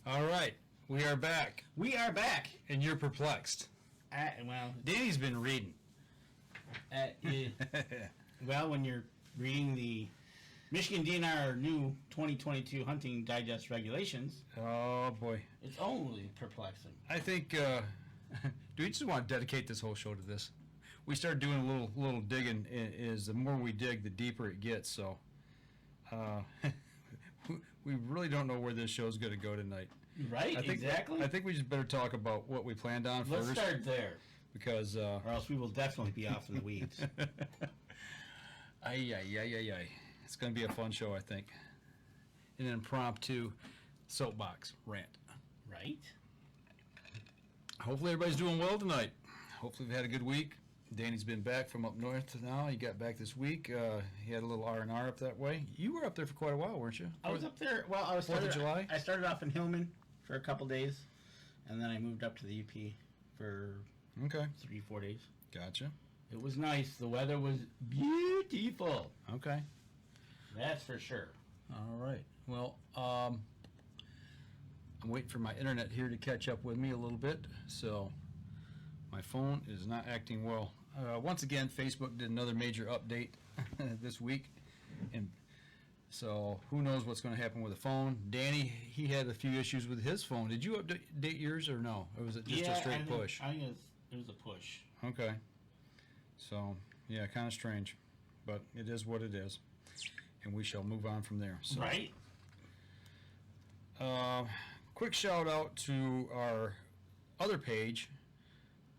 All right, we are back. We are back. And you're perplexed. Well, Danny's been reading. Well, when you're reading the Michigan DNR new 2022 Hunting Digest regulations, oh boy, it's only perplexing. I think, do we just want to dedicate this whole show to this? We started doing a little digging. Is the more we dig, the deeper it gets. So, we really don't know where this show is going to go tonight. Right? Exactly. I think we just better talk about what we planned on first. Let's start there, because or else we will definitely be off in the weeds. Ay. It's going to be a fun show, I think. An impromptu soapbox rant. Right? Hopefully everybody's doing well tonight. Hopefully we've had a good week. Danny's been back from up north now. He got back this week. He had a little R&R up that way. You were up there for quite a while, weren't you? I was up there. Well, I was 4th of July? I started off in Hillman for a couple days, and then I moved up to the UP for 3-4 days. Gotcha. It was nice. The weather was beautiful. Okay. That's for sure. All right. Well, I'm waiting for my internet here to catch up with me a little bit. So my phone is not acting well. Once again, Facebook did another major update this week. And so who knows what's going to happen with the phone. Danny, he had a few issues with his phone. Did you update yours or no? Or was it just a straight push? I think it was a push. Okay. So, yeah, kind of strange. But it is what it is. And we shall move on from there. So, right. Quick shout out to our other page,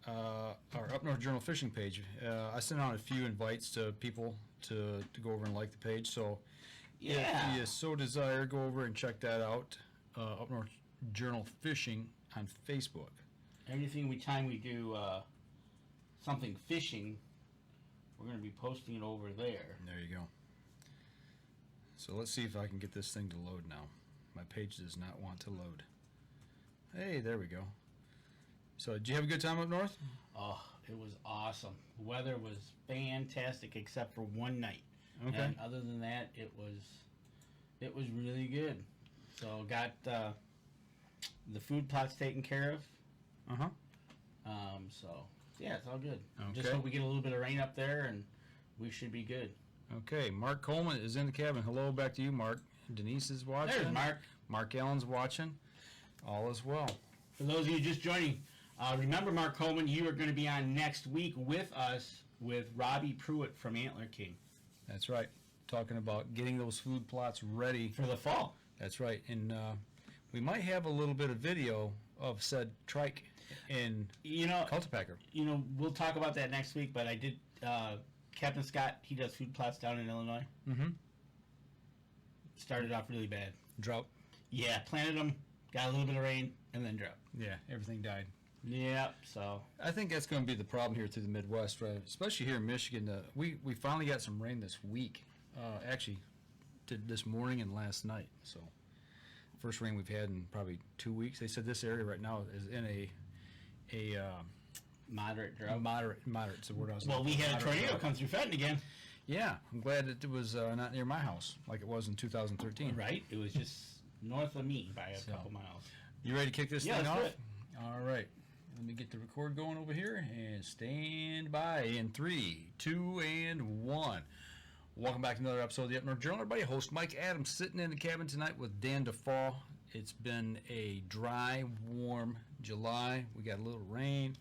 our Up North Journal fishing page. I sent out a few invites to people to go over and like the page. So, if you so desire, go over and check that out. Up North Journal Fishing on Facebook. Every time we do something fishing, we're going to be posting it over there. There you go. So let's see if I can get this thing to load now. My page does not want to load. Hey, there we go. So did you have a good time up north? Oh, it was awesome. The weather was fantastic except for one night. Okay. And other than that, it was really good. So got the food plots taken care of. So yeah, it's all good. Okay. Just hope we get a little bit of rain up there and we should be good. Okay, Mark Coleman is in the cabin. Hello, back to you, Mark. Denise is watching. There's Mark. Mark Allen's watching. All is well. For those of you just joining, remember Mark Coleman, you are going to be on next week with us with Robbie Pruitt from Antler King. That's right. Talking about getting those food plots ready. For the fall. That's right. And we might have a little bit of video of said trike in Cultipacker. We'll talk about that next week, but I did... Captain Scott, he does food plots down in Illinois. Mm-hmm. Started off really bad. Drought. Yeah, planted them, got a little bit of rain, and then drought. Yeah, everything died. Yep, so. I think that's going to be the problem here through the Midwest, right? Especially here in Michigan. We finally got some rain this week. Actually, this morning and last night. So, first rain we've had in probably 2 weeks. They said this area right now is in a moderate drought. Moderate. So where I was. Well, we had a tornado come through Fenton again. Yeah, I'm glad that it was not near my house like it was in 2013. Right, it was just north of me by a couple miles. You ready to kick this thing off? Let's do it. All right. Let me get the record going over here and stand by in 3, 2, and 1. Welcome back to another episode of the Up North Journal. Everybody, host Mike Adams sitting in the cabin tonight with Dan DeFaw. It's been a dry, warm July. We got a little rain.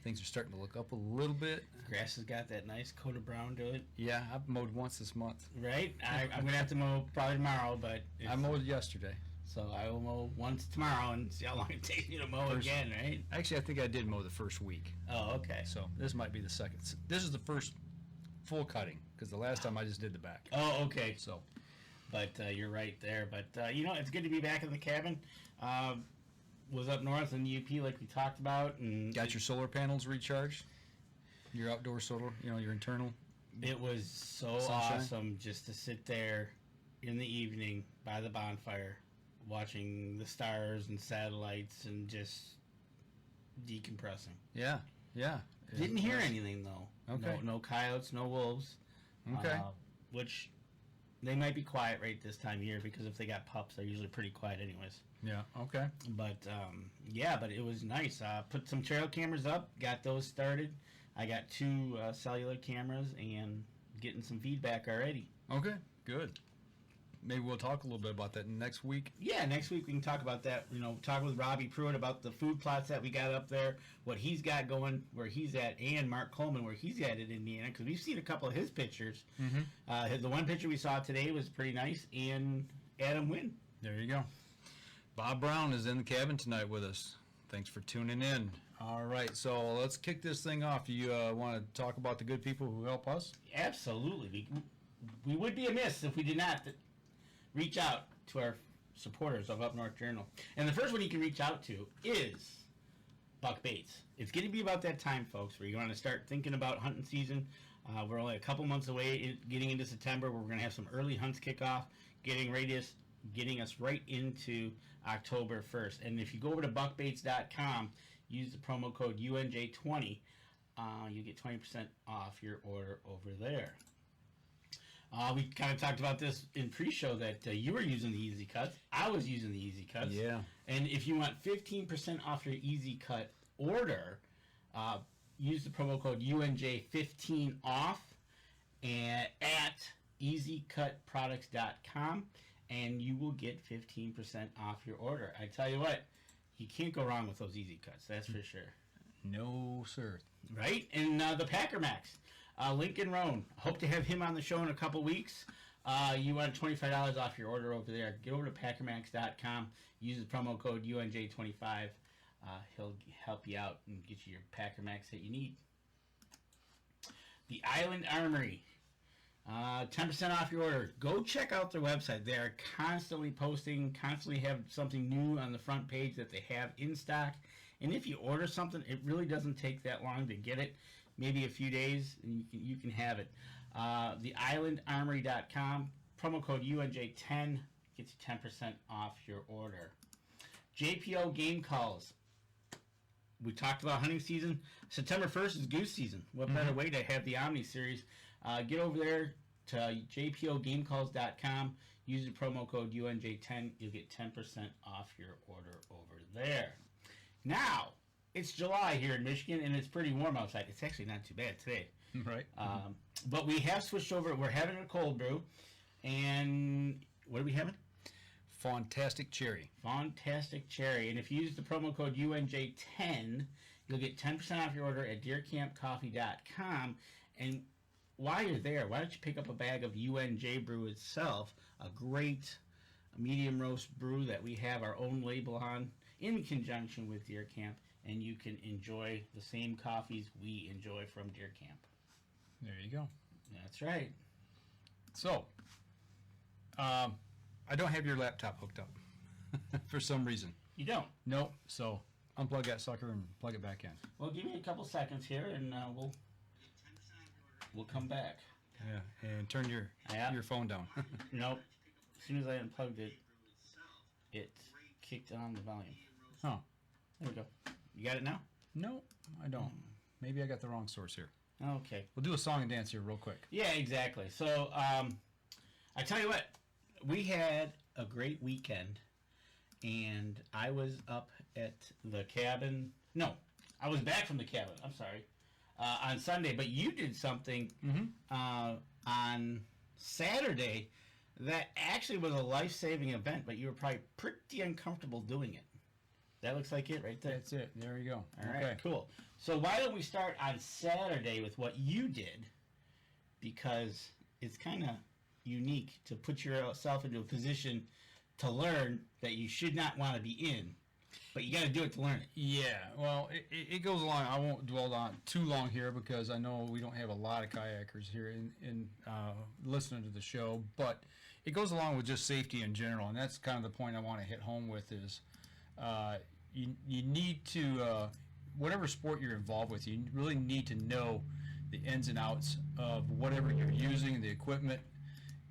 Things are starting to look up a little bit. Grass has got that nice coat of brown to it. Yeah, I've mowed once this month. Right? I'm going to have to mow probably tomorrow, but... I mowed yesterday. So I will mow once tomorrow and see how long it takes me to mow again, right? Actually, I think I did mow the first week. Oh, okay. So this might be the second. This is the first full cutting, because the last time I just did the back. Oh, okay. So, but you're right there. But, it's good to be back in the cabin. Was up north in the UP like we talked about. And got your solar panels recharged? Your outdoor solar, your internal? It was so sunshine? Awesome just to sit there in the evening by the bonfire watching the stars and satellites and just decompressing. Yeah. Didn't hear anything, though. Okay. No coyotes, no wolves. Okay. Which They might be quiet right this time of year because if they got pups, they're usually pretty quiet anyways. Yeah. Okay. But but it was nice. Put some trail cameras up, got those started. I got 2 cellular cameras and getting some feedback already. Okay. Good. Maybe we'll talk a little bit about that next week. Yeah, next week we can talk about that. Talk with Robbie Pruitt about the food plots that we got up there, what he's got going, where he's at, and Mark Coleman, where he's at in Indiana, because we've seen a couple of his pictures. Mm-hmm. The one picture we saw today was pretty nice, and Adam Wynn. There you go. Bob Brown is in the cabin tonight with us. Thanks for tuning in. All right, so let's kick this thing off. You want to talk about the good people who help us? Absolutely. We would be amiss if we did not reach out to our supporters of Up North Journal. And the first one you can reach out to is Buck Baits. It's going to be about that time, folks, where you want to start thinking about hunting season. We're only a couple months away getting into September. We're going to have some early hunts kick off, getting us right into October 1st. And if you go over to buckbaits.com, use the promo code UNJ20, you get 20% off your order over there. We kind of talked about this in pre-show that you were using the Easy Cuts. I was using the Easy Cuts. Yeah. And if you want 15% off your Easy Cut order, use the promo code UNJ15OFF at easycutproducts.com, and you will get 15% off your order. I tell you what, you can't go wrong with those Easy Cuts. That's for sure. No, sir. Right? And the Packer Max. Lincoln Roan. Hope to have him on the show in a couple weeks. You want $25 off your order over there. Get over to packermax.com. Use the promo code UNJ25. He'll help you out and get you your Packer Max that you need. The Island Armory. 10% off your order. Go check out their website. They are constantly posting, constantly have something new on the front page that they have in stock. And if you order something, it really doesn't take that long to get it. Maybe a few days, and you can have it. TheIslandArmory.com, promo code UNJ10 gets you 10% off your order. JPO Game Calls. We talked about hunting season. September 1st is goose season. What better way to have the Omni Series? Get over there to jpogamecalls.com. Use the promo code UNJ10. You'll get 10% off your order over there. Now, it's July here in Michigan, and it's pretty warm outside. It's actually not too bad today. Right. But we have switched over. We're having a cold brew. And what are we having? Fantastic Cherry. Fantastic Cherry. And if you use the promo code UNJ10, you'll get 10% off your order at deercampcoffee.com. And while you're there, why don't you pick up a bag of UNJ Brew itself, a great medium roast brew that we have our own label on in conjunction with Deer Camp. And you can enjoy the same coffees we enjoy from Deer Camp. There you go. That's right. So, I don't have your laptop hooked up for some reason. You don't? Nope. So, unplug that sucker and plug it back in. Well, give me a couple seconds here, and we'll come back. Yeah, and turn your phone down. Nope. As soon as I unplugged it, it kicked on the volume. Huh. There we go. You got it now? No, I don't. Maybe I got the wrong source here. Okay. We'll do a song and dance here real quick. Yeah, exactly. So, I tell you what, we had a great weekend, and I was up at the cabin. No, I was back from the cabin. I'm sorry. On Sunday, but you did something on Saturday that actually was a life-saving event, but you were probably pretty uncomfortable doing it. That looks like it right there. That's it. There you go. All right, cool. So why don't we start on Saturday with what you did, because it's kind of unique to put yourself into a position to learn that you should not want to be in, but you got to do it to learn it. Yeah, well, it goes along. I won't dwell on too long here because I know we don't have a lot of kayakers here in listening to the show, but it goes along with just safety in general, and that's kind of the point I want to hit home with is you need to, whatever sport you're involved with, you really need to know the ins and outs of whatever you're using, the equipment,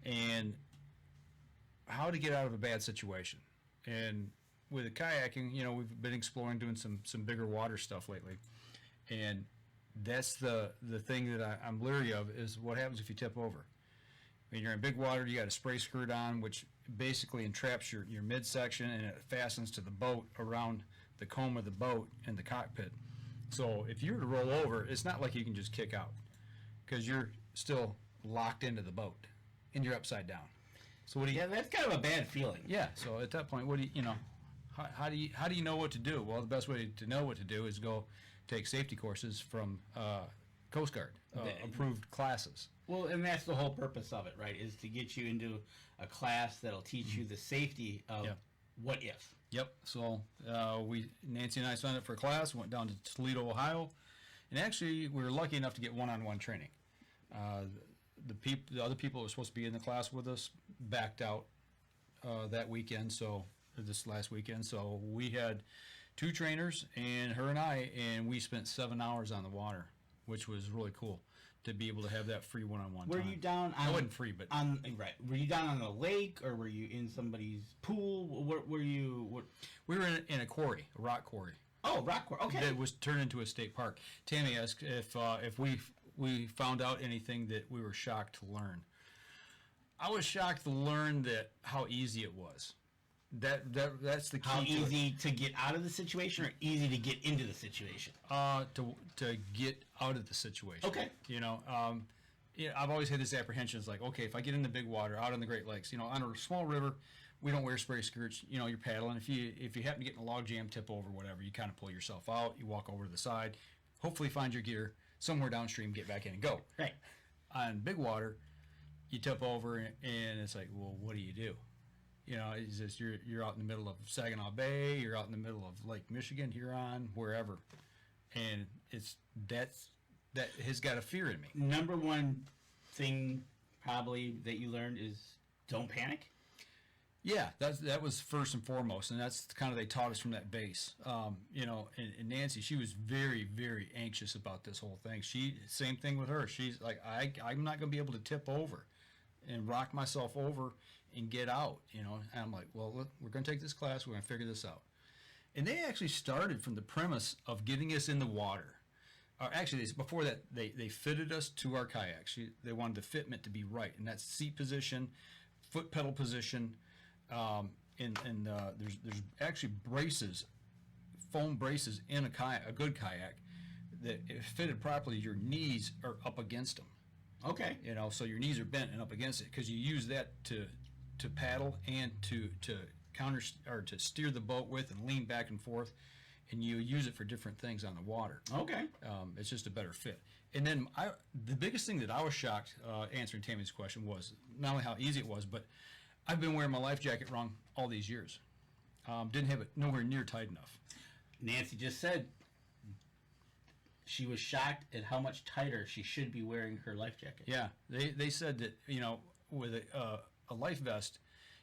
and how to get out of a bad situation. And with the kayaking, you know, we've been exploring doing some bigger water stuff lately, and that's the thing that I'm leery of is what happens if you tip over. When you're in big water, you got a spray skirt on, which basically entraps your midsection, and it fastens to the boat around the comb of the boat and the cockpit. So if you were to roll over, it's not like you can just kick out, because you're still locked into the boat and you're upside down. So what do you? Yeah, that's kind of a bad feeling. Yeah. So at that point, what do you know? How do you know what to do? Well, the best way to know what to do is go take safety courses from Coast Guard approved classes. Well, and that's the whole purpose of it, right? Is to get you into a class that'll teach you the safety of what if. Yep. So Nancy and I signed up for a class, went down to Toledo, Ohio, and actually we were lucky enough to get one-on-one training. The other people who were supposed to be in the class with us backed out that weekend, this last weekend. So we had 2 trainers and her and I, and we spent 7 hours on the water, which was really cool to be able to have that free one-on-one Were time. you down on... I wasn't free, but... Right. Were you down on the lake, or were you in somebody's pool? What were you... We were in a quarry, a rock quarry. Oh, rock quarry. Okay. That was turned into a state park. Tammy asked if we found out anything that we were shocked to learn. I was shocked to learn that how easy it was. That's the key. How easy to get out of the situation, or easy to get into the situation? To get out of the situation. Okay. I've always had this apprehension. It's like, okay, if I get into big water, out on the Great Lakes, on a small river, we don't wear spray skirts. You're paddling. If you happen to get in a log jam, tip over, whatever, you kind of pull yourself out. You walk over to the side, hopefully find your gear somewhere downstream, get back in and go. Right. On big water, you tip over, and it's like, well, what do you do? It's just you're out in the middle of Saginaw Bay, you're out in the middle of Lake Michigan, Huron, wherever, and that has got a fear in me. Number one thing probably that you learned is don't panic. Yeah, that was first and foremost, and that's kind of they taught us from that base. And Nancy, she was very, very anxious about this whole thing. Same thing with her. She's like, I'm not going to be able to tip over and rock myself over and get out, and I'm like, well, look, we're going to take this class, we're going to figure this out. And they actually started from the premise of getting us in the water. Actually, before that, they fitted us to our kayaks. They wanted the fitment to be right, and that's seat position, foot pedal position, and there's actually braces, foam braces in a good kayak that if fitted properly, your knees are up against them. Okay. So your knees are bent and up against it, because you use that to paddle and to counter or to steer the boat with and lean back and forth, and you use it for different things on the water. Okay. It's just a better fit. And then the biggest thing that I was shocked answering Tammy's question was not only how easy it was, but I've been wearing my life jacket wrong all these years. Didn't have it nowhere near tight enough. Nancy just said she was shocked at how much tighter she should be wearing her life jacket. Yeah, they said that with a life vest,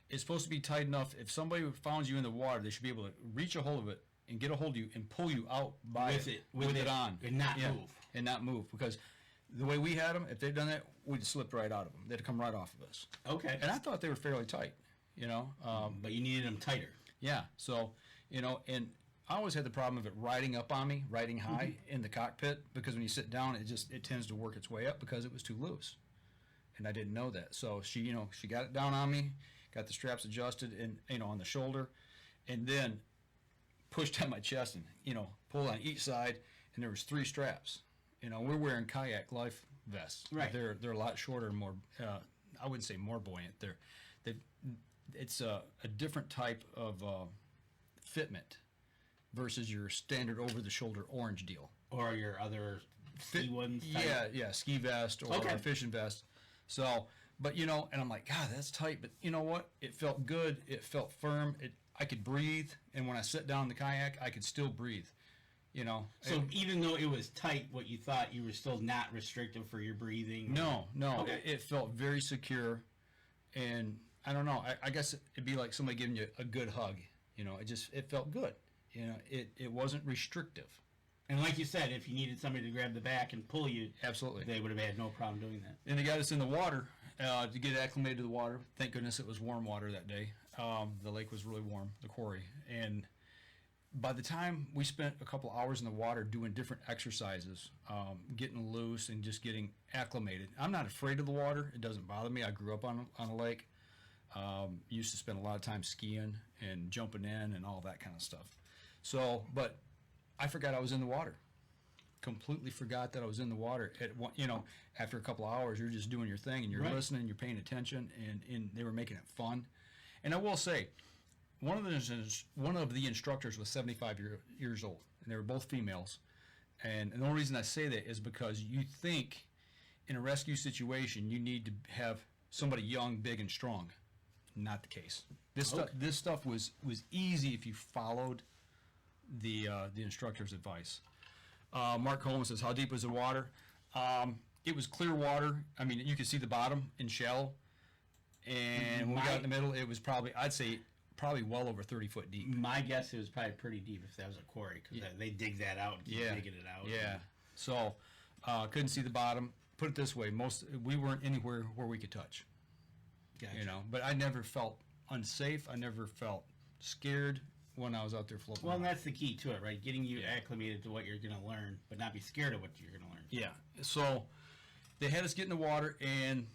it's supposed to be tight enough. If somebody found you in the water, they should be able to reach a hold of it and get a hold of you and pull you out with it on and not move. Because the way we had them, if they'd done that, we'd slipped right out of them. They'd come right off of us. Okay. And I thought they were fairly tight. But you needed them tighter. Yeah. So and I always had the problem of it riding up on me, riding high in the cockpit, because when you sit down, it tends to work its way up because it was too loose, and I didn't know that. So she got it down on me, got the straps adjusted, and on the shoulder, and then pushed on my chest and pulled on each side, and there was 3 straps. We're wearing kayak life vests. Right. They're a lot shorter and more. I wouldn't say more buoyant. It's a different type of fitment versus your standard over-the-shoulder orange deal. Or your other ski ones? Yeah, ski vest or a fishing vest. So, but and I'm like, God, that's tight. But you know what? It felt good. It felt firm. I could breathe. And when I sit down in the kayak, I could still breathe. So even though it was tight, what you thought, you were still not restrictive for your breathing? No. Okay. It felt very secure. And I don't know. I guess it'd be like somebody giving you a good hug. It felt good. It wasn't restrictive. And like you said, if you needed somebody to grab the back and pull you, absolutely, they would have had no problem doing that. And they got us in the water to get acclimated to the water. Thank goodness it was warm water that day. The lake was really warm, the quarry, and by the time we spent a couple hours in the water doing different exercises, getting loose and just getting acclimated. I'm not afraid of the water. It doesn't bother me. I grew up on a lake. Used to spend a lot of time skiing and jumping in and all that kind of stuff. So, but I forgot I was in the water. Completely forgot that I was in the water. After a couple of hours, you're just doing your thing and you're listening, you're paying attention, and they were making it fun. And I will say, one of the instructors was 75 years old, and they were both females. And the only reason I say that is because you think in a rescue situation you need to have somebody young, big, and strong. Not the case. This stuff was easy if you followed the instructor's advice. Mark Holmes says, how deep was the water? It was clear water. I mean, you could see the bottom in shallow. And when we got in the middle, it was probably well over 30 foot deep. My guess it was probably pretty deep if that was a quarry, because they dig that out and keep digging it out. Yeah. So couldn't see the bottom. Put it this way, we weren't anywhere where we could touch. Gotcha. But I never felt unsafe. I never felt scared when I was out there floating. Well, and that's the key to it, right? Getting you acclimated to what you're going to learn, but not be scared of what you're going to learn. Yeah. So they had us get in the water, and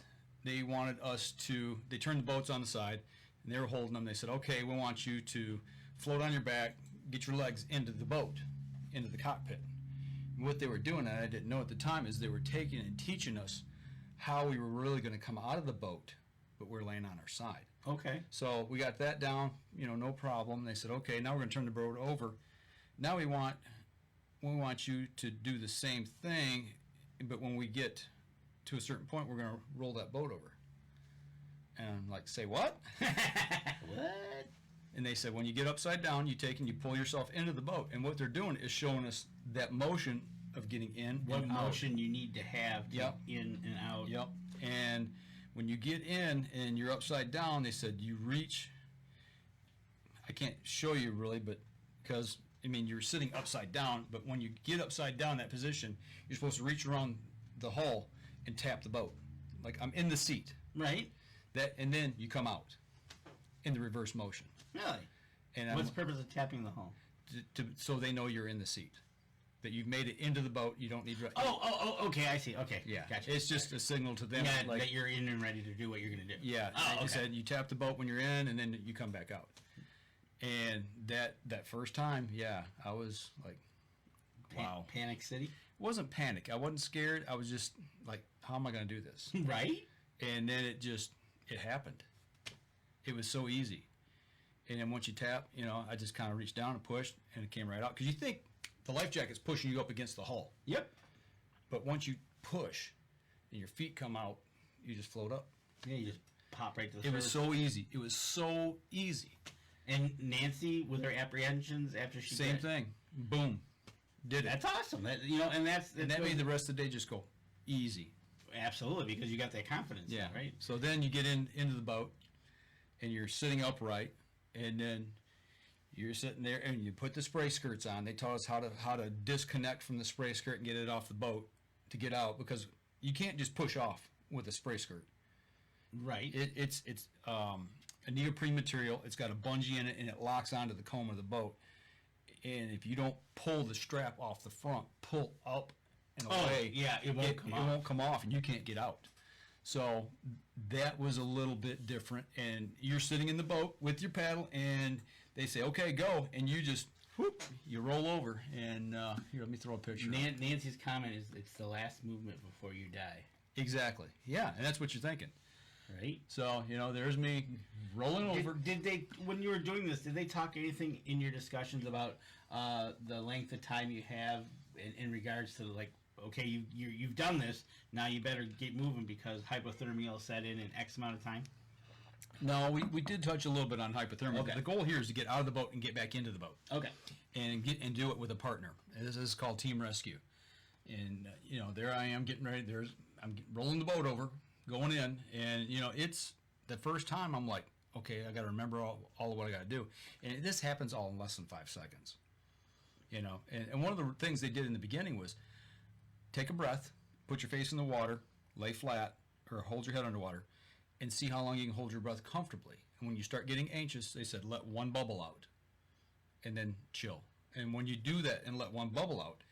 they wanted us to. They turned the boats on the side, and they were holding them. They said, "Okay, we want you to float on your back, get your legs into the boat, into the cockpit." And what they were doing, and I didn't know at the time, is they were taking and teaching us how we were really going to come out of the boat, but we're laying on our side. Okay. So we got that down, no problem. They said, okay, now we're going to turn the boat over. Now we want you to do the same thing, but when we get to a certain point, we're going to roll that boat over. And I'm like, say what? What? And they said, when you get upside down, you take and you pull yourself into the boat. And what they're doing is showing us that motion of getting in What and out. motion you need to have to in and out. Yep. And when you get in and you're upside down, they said you reach. I can't show you really, but because you're sitting upside down. But when you get upside down, that position, you're supposed to reach around the hull and tap the boat, like I'm in the seat. Right. And then you come out in the reverse motion. Really? And what's the purpose of tapping the hull? So they know you're in the seat. That you've made it into the boat, you don't need. Okay, I see. Okay, yeah, gotcha. It's just a signal to them, that you're in and ready to do what you're going to do. Yeah, like I said, you tap the boat when you're in, and then you come back out. And that first time, I was like, wow, Panic City. It wasn't panic. I wasn't scared. I was just like, how am I going to do this? Right. And then it happened. It was so easy. And then once you tap, I just kind of reached down and pushed, and it came right out. Because you think the life jacket's pushing you up against the hull. Yep. But once you push and your feet come out, you just float up. Yeah, you just pop right to the surface. It was so easy. It was so easy. And Nancy, with her apprehensions after she Same thing. Boom. Did it. That's awesome. And that made the rest of the day just go easy. Absolutely, because you got that confidence. Yeah. Right. So then you get into the boat, and you're sitting upright, and then you're sitting there, and you put the spray skirts on. They taught us how to disconnect from the spray skirt and get it off the boat to get out, because you can't just push off with a spray skirt. Right. It's a neoprene material. It's got a bungee in it, and it locks onto the comb of the boat. And if you don't pull the strap off the front, pull up and away, it won't come off, and you can't get out. So that was a little bit different. And you're sitting in the boat with your paddle, and they say, okay, go. And you just, whoop, you roll over. And here, let me throw a picture. Nancy's comment is, it's the last movement before you die. Exactly. Yeah, and that's what you're thinking. Right. So, there's me rolling over. Did they, when you were doing this, did they talk anything in your discussions about the length of time you have in regards to, like, okay, you've done this, now you better get moving because hypothermia will set in X amount of time? No, we did touch a little bit on hypothermia. Okay. But the goal here is to get out of the boat and get back into the boat. Okay. And do it with a partner. And this is called team rescue. And there I am getting ready. I'm rolling the boat over, going in, and it's the first time I'm like, okay, I got to remember all of what I got to do. And this happens all in less than 5 seconds. And one of the things they did in the beginning was take a breath, put your face in the water, lay flat, or hold your head underwater, and see how long you can hold your breath comfortably. And when you start getting anxious, they said, let one bubble out. and then chill. And when you do that and let one bubble out,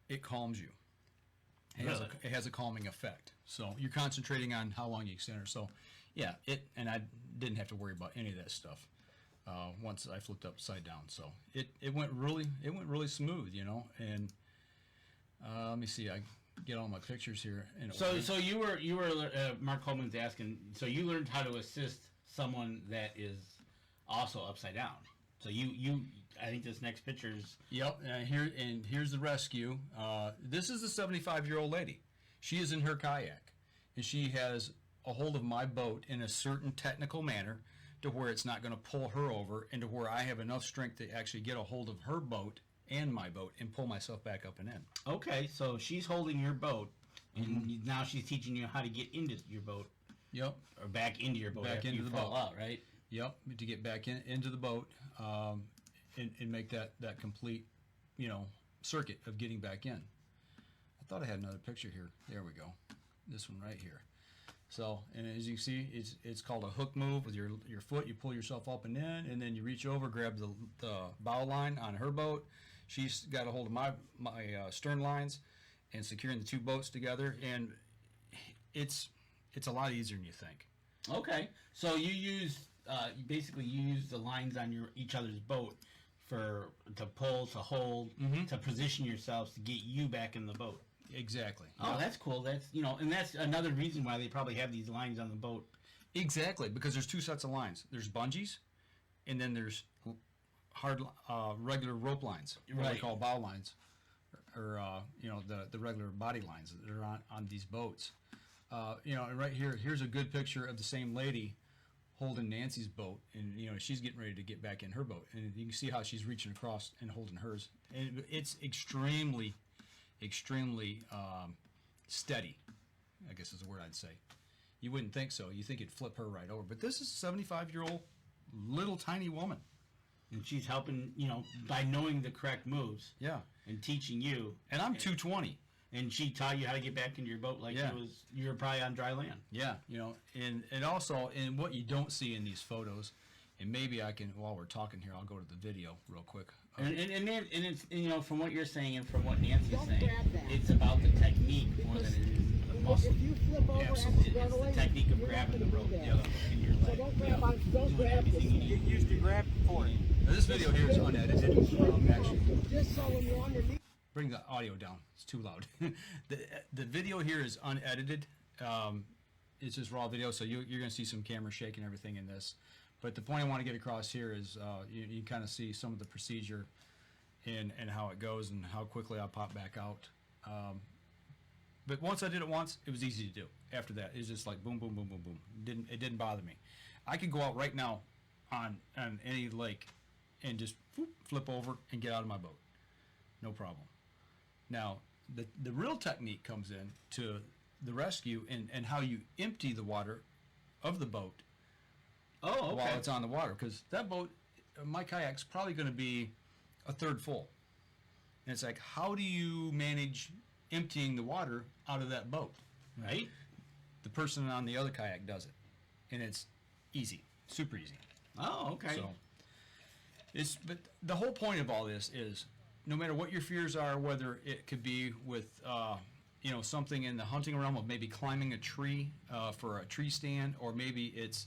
it calms you. It has a calming effect. So you're concentrating on how long you extend it. So, yeah, and I didn't have to worry about any of that stuff once I flipped upside down. So it went really smooth, you know. And let me see, I get all my pictures here. So you were Mark Coleman's asking. So you learned how to assist someone that is also upside down. So you I think this next picture is... Yep, here's the rescue. This is the 75-year-old lady. She is in her kayak, and she has a hold of my boat in a certain technical manner to where it's not going to pull her over, and to where I have enough strength to actually get a hold of her boat and my boat and pull myself back up and in. Okay, so she's holding your boat, and now she's teaching you how to get into your boat. Yep. Or back into your boat. Back into the boat. Out, right? Yep, to get back into the boat. And make that complete, you know, circuit of getting back in. I thought I had another picture here. There we go. This one right here. So, and as you see, it's called a hook move. With your foot, you pull yourself up and in, and then you reach over, grab the bow line on her boat. She's got a hold of my stern lines and securing the two boats together, and it's a lot easier than you think. Okay, so you use the lines on each other's boat to pull, to hold, to position yourselves to get you back in the boat. Exactly. Oh, that's cool. That's and that's another reason why they probably have these lines on the boat. Exactly, because there's two sets of lines. There's bungees, and then there's hard regular rope lines, what we call bow lines, or the regular body lines that are on these boats. And right here's a good picture of the same lady holding Nancy's boat, and she's getting ready to get back in her boat, and you can see how she's reaching across and holding hers, and it's extremely steady, I guess is the word I'd say. You wouldn't think so. You think it'd flip her right over, but this is a 75-year-old little tiny woman, and she's helping by knowing the correct moves. Yeah, and teaching you. And I'm 220. And she taught you how to get back into your boat like you were probably on dry land. Yeah, and also, and what you don't see in these photos, and maybe I can, while we're talking here, I'll go to the video real quick. And it's from what you're saying and from what Nancy's saying, it's about the technique more than it is the muscle. Absolutely, it's the technique of grabbing the rope in your leg. Doing everything you need. You used to grab for it. Now, this video here is unedited. Actually, bring the audio down. It's too loud. The video here is unedited. It's just raw video, so you're going to see some camera shake and everything in this. But the point I want to get across here is you kind of see some of the procedure and how it goes and how quickly I pop back out. But once I did it once, it was easy to do. After that, it's just like boom, boom, boom, boom, boom. It didn't bother me. I could go out right now on any lake and just flip over and get out of my boat. No problem. Now, the real technique comes in to the rescue and how you empty the water of the boat while it's on the water. Because that boat, my kayak's probably going to be a third full. And it's like, how do you manage emptying the water out of that boat? Right? The person on the other kayak does it. And it's easy. Super easy. Oh, okay. So, but the whole point of all this is, no matter what your fears are, whether it could be with, something in the hunting realm of maybe climbing a tree for a tree stand, or maybe it's,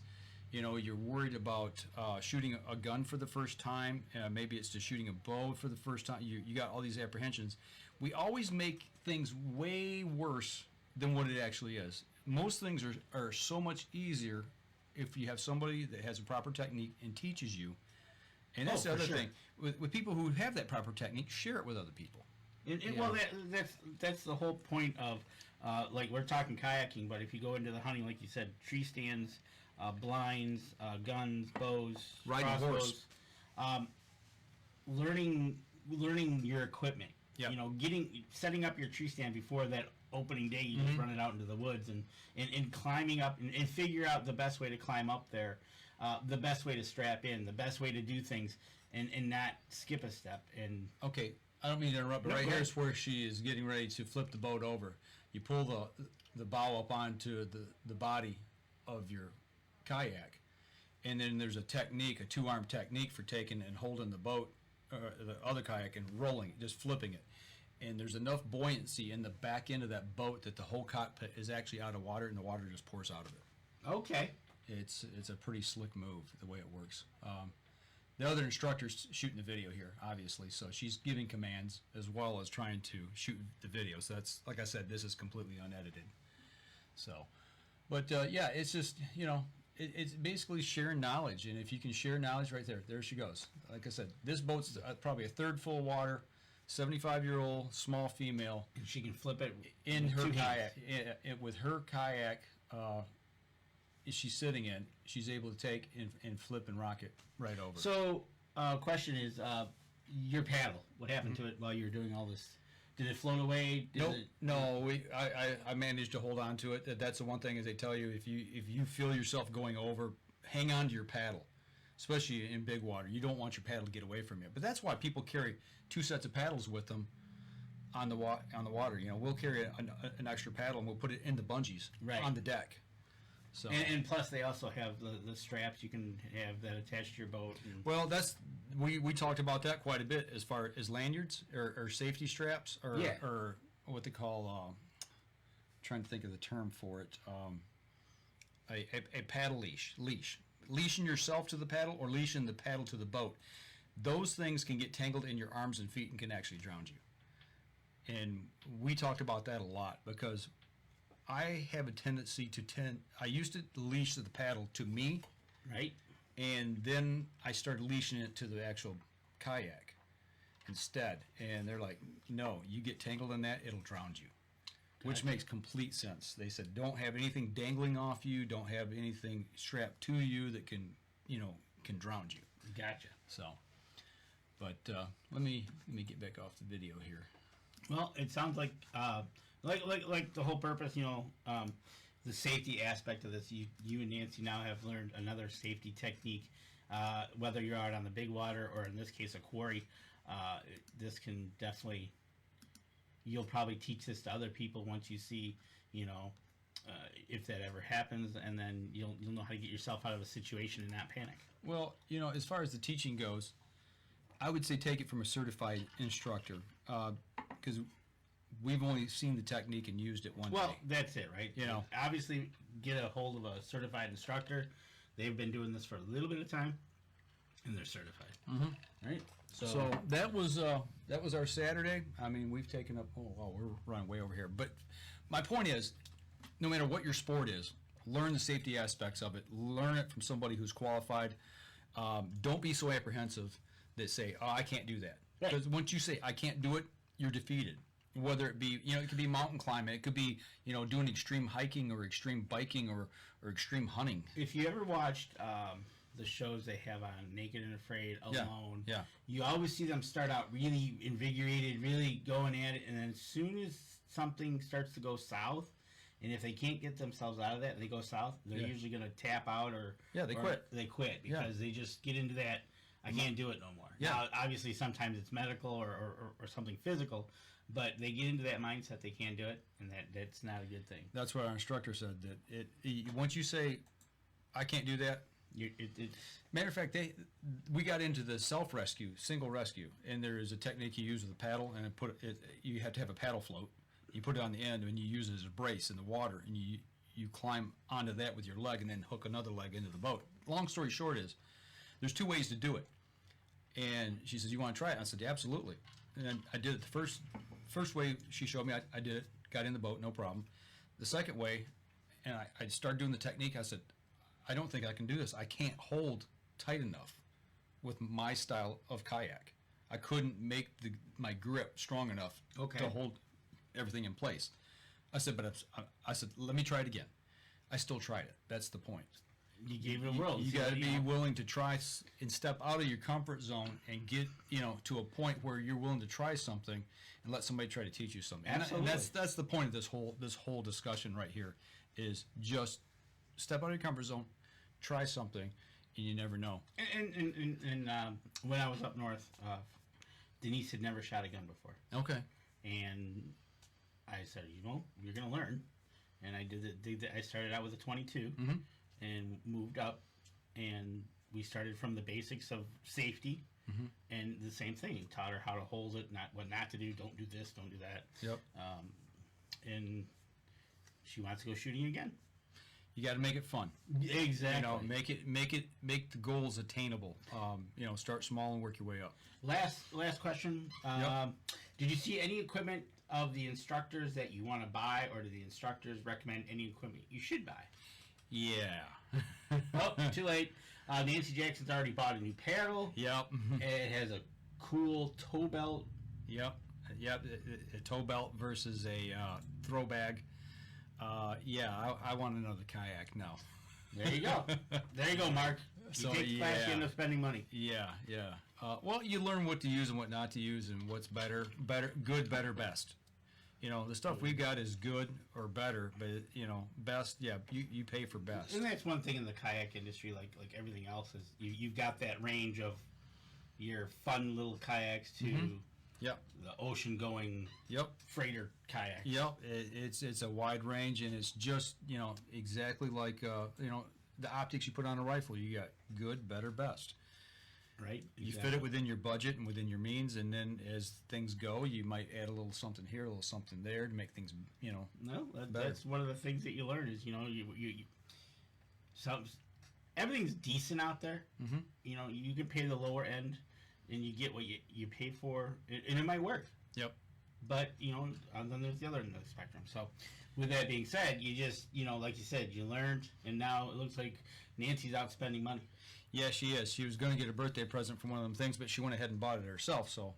you're worried about shooting a gun for the first time, maybe it's just shooting a bow for the first time, you got all these apprehensions. We always make things way worse than what it actually is. Most things are so much easier if you have somebody that has a proper technique and teaches you. And that's the other thing. With people who have that proper technique, share it with other people. Well, that's the whole point of, like, we're talking kayaking, but if you go into the hunting, like you said, tree stands, blinds, guns, bows, riding crossbows, horse, learning your equipment. Yep. Setting up your tree stand before that opening day, you just run it out into the woods and climbing up and figure out the best way to climb up there, the best way to strap in, the best way to do things, and not skip a step. And okay, I don't mean to interrupt, but right here is where she is getting ready to flip the boat over. You pull the bow up onto the body of your kayak, and then there's a technique, a two-arm technique for taking and holding the boat the other kayak and rolling it, just flipping it. And there's enough buoyancy in the back end of that boat that the whole cockpit is actually out of water, and the water just pours out of it. Okay. It's a pretty slick move the way it works. The other instructor's shooting the video here, obviously, so she's giving commands as well as trying to shoot the video. So that's, like I said, this is completely unedited. So, but yeah, it's just, you know, it's basically sharing knowledge, and if you can share knowledge right there she goes. Like I said, this boat's probably a third full of water, 75-year-old small female. And she can flip it in her two kayak. With her kayak, she's sitting in, she's able to take and flip and rock it right over. So, question is, your paddle. What happened to it while you were doing all this? Did it float away? No. I managed to hold on to it. That's the one thing is they tell you if you feel yourself going over, hang on to your paddle, especially in big water. You don't want your paddle to get away from you. But that's why people carry 2 sets of paddles with them on the water. You know, we'll carry an extra paddle and we'll put it in the bungees on the deck. So and plus they also have the straps you can have that attach to your boat. Well, that's we talked about that quite a bit as far as lanyards or safety straps or what they call trying to think of the term for it, a paddle leash, leashing yourself to the paddle or leashing the paddle to the boat. Those things can get tangled in your arms and feet and can actually drown you. And we talked about that a lot because I have a tendency I used to leash the paddle to me. Right. And then I started leashing it to the actual kayak instead. And they're like, no, you get tangled in that, it'll drown you. Gotcha. Which makes complete sense. They said, don't have anything dangling off you. Don't have anything strapped to you that can drown you. Gotcha. So, but let me get back off the video here. Well, it sounds like the whole purpose, the safety aspect of this. You and Nancy now have learned another safety technique, whether you're out on the big water or in this case a quarry. This can definitely, you'll probably teach this to other people once you see, if that ever happens, and then you'll know how to get yourself out of a situation and not panic. Well, as far as the teaching goes, I would say take it from a certified instructor, because we've only seen the technique and used it one day. Well, that's it, right? Obviously, get a hold of a certified instructor. They've been doing this for a little bit of time, and they're certified. Mm-hmm. Right? So that was our Saturday. I mean, we've taken up. Oh, wow, we're running way over here. But my point is, no matter what your sport is, learn the safety aspects of it. Learn it from somebody who's qualified. Don't be so apprehensive that say, "Oh, I can't do that." Because once you say, "I can't do it," you're defeated. Whether it be, it could be mountain climbing, it could be, doing extreme hiking or extreme biking or extreme hunting. If you ever watched the shows they have on Naked and Afraid, Alone, you always see them start out really invigorated, really going at it, and then as soon as something starts to go south, and if they can't get themselves out of that and they go south, they're usually going to tap out or they quit. They quit because they just get into that, I can't do it no more. Yeah. Now, obviously, sometimes it's medical or something physical, but they get into that mindset they can't do it, and that's not a good thing. That's what our instructor said, that once you say, I can't do that, matter of fact, we got into the self-rescue, single rescue, and there is a technique you use with a paddle, and you have to have a paddle float. You put it on the end, and you use it as a brace in the water, and you climb onto that with your leg and then hook another leg into the boat. Long story short is, there's 2 ways to do it. And she says, you want to try it? I said, yeah, absolutely. And I did it the first way she showed me, I did it, got in the boat, no problem. The second way, and I started doing the technique, I said, I don't think I can do this. I can't hold tight enough with my style of kayak. I couldn't make my grip strong enough to hold everything in place. I said, let me try it again. I still tried it. That's the point. You gave it a whirl. You got to be willing to try and step out of your comfort zone and get to a point where you're willing to try something and let somebody try to teach you something. Absolutely. And that's the point of this whole discussion right here is just step out of your comfort zone, try something, and you never know. And when I was up north, Denise had never shot a gun before. Okay. And I said, you're going to learn. And I did it. I started out with a 22. Mm-hmm. And moved up, and we started from the basics of safety, and the same thing. Taught her how to hold it, what not to do. Don't do this. Don't do that. Yep. And she wants to go shooting again. You got to make it fun. Exactly. Make the goals attainable. Start small and work your way up. Last question. Did you see any equipment of the instructors that you want to buy, or do the instructors recommend any equipment you should buy? Yeah. Oh, too late. Nancy Jackson's already bought a new paddle. Yep. It has a cool tow belt. Yep. A tow belt versus a throw bag. I want another kayak now. There you go. There you go, Mark. You take the class, you end up spending money. Yeah. Well, you learn what to use and what not to use, and what's good, better, best. The stuff we've got is good or better, but best. Yeah, you pay for best. And that's one thing in the kayak industry, like everything else, is you've got that range of your fun little kayaks to Yep. the ocean-going freighter kayak. Yep. It's a wide range, and it's just exactly like the optics you put on a rifle. You got good, better, best. Right. You fit it within your budget and within your means, and then as things go, you might add a little something here, a little something there to make things, No, that's one of the things that you learn is everything's decent out there. Mm-hmm. You can pay the lower end, and you get what you pay for, and it might work. Yep. But and then there's the other end of the spectrum. So, with that being said, you just like you said, you learned, and now it looks like Nancy's out spending money. Yeah, she is. She was going to get a birthday present from one of them things, but she went ahead and bought it herself, so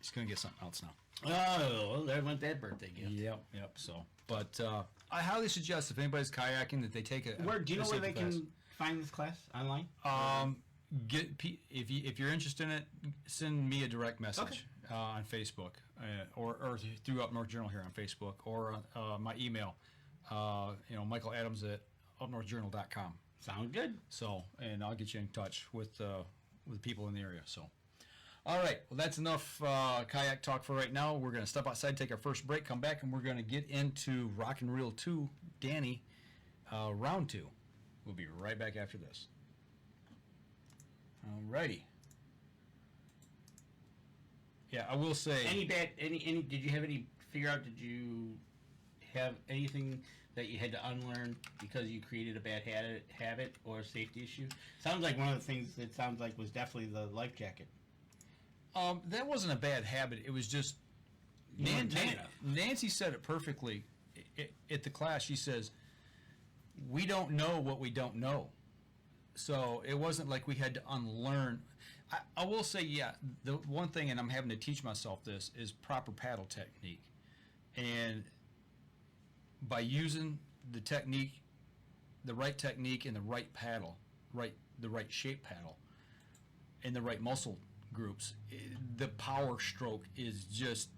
she's going to get something else now. Oh, well, there went that birthday gift. Yep. So, but I highly suggest if anybody's kayaking that they take a. Do you know where they can find this class online? If you're interested in it, send me a direct message on Facebook or through Up North Journal here on Facebook, or my email, Michael Adams at upnorthjournal.com. Sound good. So, and I'll get you in touch with people in the area. So, all right. Well, that's enough kayak talk for right now. We're going to step outside, take our first break, come back, and we're going to get into Rock and Reel 2, Danny, round 2. We'll be right back after this. All righty. Yeah, I will say. Did you have anything that you had to unlearn because you created a bad habit or a safety issue? Sounds like one of the things it sounds like was definitely the life jacket. That wasn't a bad habit. It was just Nancy said it perfectly at the class. She says, "We don't know what we don't know." So it wasn't like we had to unlearn. I will say, the one thing, and I'm having to teach myself this, is proper paddle technique. And by using the technique, the right technique and the right paddle, the right shape paddle, and the right muscle groups, the power stroke is just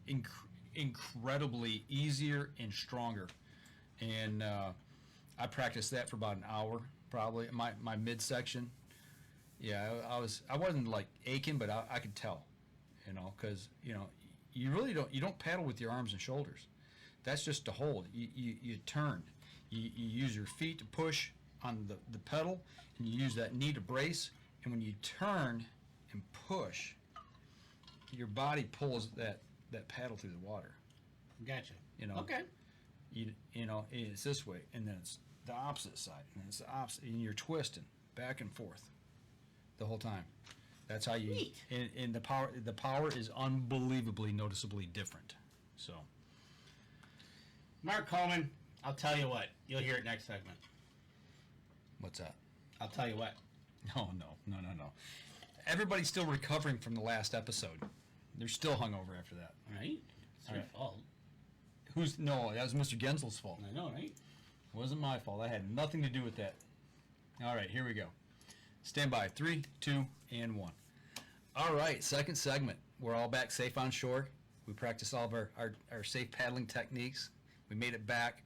incredibly easier and stronger. And I practiced that for about an hour, probably. My midsection, I wasn't like aching, but I could tell, because you really don't paddle with your arms and shoulders. That's just to hold. You turn. You use your feet to push on the pedal, and you use that knee to brace. And when you turn and push, your body pulls that paddle through the water. Gotcha. Okay. It's this way, and then it's the opposite side, and it's the opposite, and you're twisting back and forth the whole time. That's how you. Neat. And the power is unbelievably noticeably different. So. Mark Coleman, I'll tell you what. You'll hear it next segment. What's that? I'll tell you what. No. Everybody's still recovering from the last episode. They're still hungover after that. Right? It's your fault. No, that was Mr. Gensel's fault. I know, right? It wasn't my fault. I had nothing to do with that. All right, here we go. Stand by. 3, 2, and 1. All right, second segment. We're all back safe on shore. We practiced all of our safe paddling techniques. We made it back,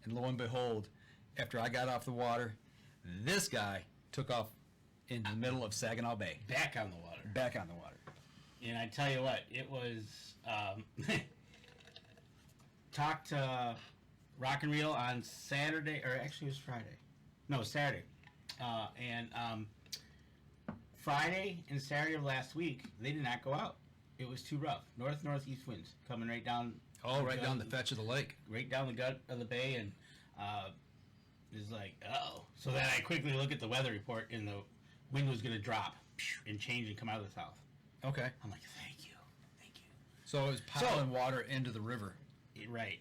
and lo and behold, after I got off the water, this guy took off in the middle of Saginaw Bay. Back on the water. Back on the water. And I tell you what, it was talked to Rock and Reel on Saturday, or actually it was Friday. No, Saturday. And Friday and Saturday of last week, they did not go out. It was too rough. Northeast winds coming right down. Right down the fetch of the lake. Right down the gut of the bay, and it's like, uh-oh. So then I quickly look at the weather report, and the wind was going to drop and change and come out of the south. Okay. I'm like, thank you. So it was piling water into the river. Right.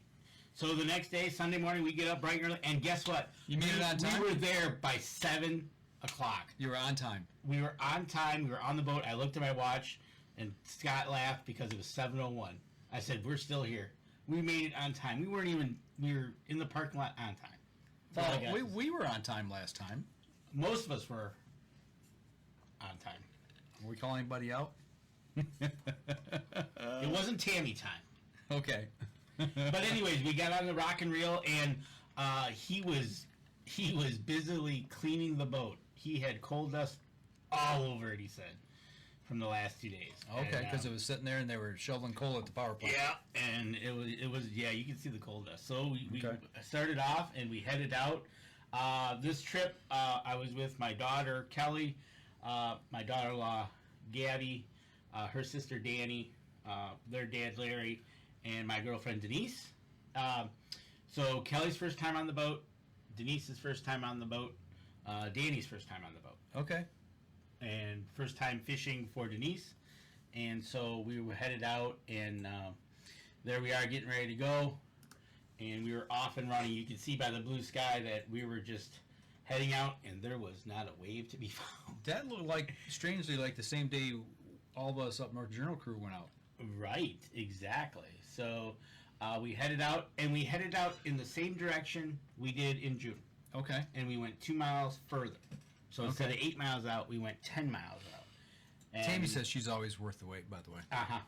So the next day, Sunday morning, we get up bright and early, and guess what? You made it on time? We were there by 7 o'clock. You were on time. We were on time. We were on the boat. I looked at my watch, and Scott laughed because it was 7:01. I said, we're still here. We made it on time. We were in the parking lot on time. That's all I got. We were on time last time. Most of us were on time. Are we calling anybody out? It wasn't Tammy time. Okay. But anyways, we got on the rock and reel, and he was busily cleaning the boat. He had coal dust all over it, he said, from the last 2 days. Okay, because it was sitting there and they were shoveling coal at the power plant. Yeah, and it was you can see the coal dust. So we Okay. started off and we headed out. This trip, I was with my daughter Kelly, my daughter-in-law Gabby, her sister Danny, their dad Larry, and my girlfriend Denise. So Kelly's first time on the boat, Denise's first time on the boat, Danny's first time on the boat. Okay. And first time fishing for Denise. And so we were headed out, and there we are getting ready to go. And we were off and running. You can see by the blue sky that we were just heading out, and there was not a wave to be found. That looked like, strangely, like the same day all of us up North Journal crew went out. Right, exactly. So we headed out, and we headed out in the same direction we did in June. Okay. And we went 2 miles further. So instead of 8 miles out, we went 10 miles out. And Tammy says she's always worth the wait, by the way. Uh-huh.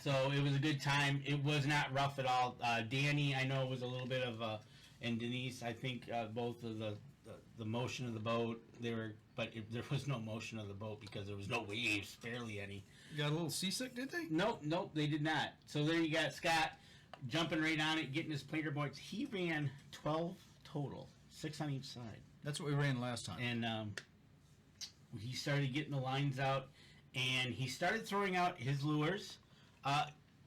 So it was a good time. It was not rough at all. Danny, I know, was a little bit of and Denise, I think both of the motion of the boat, there was no motion of the boat because there was no waves, barely any. You got a little seasick, did they? Nope, they did not. So there you got Scott jumping right on it, getting his planer boards. He ran 12 total, 6 on each side. That's what we ran last time. And he started getting the lines out, and he started throwing out his lures.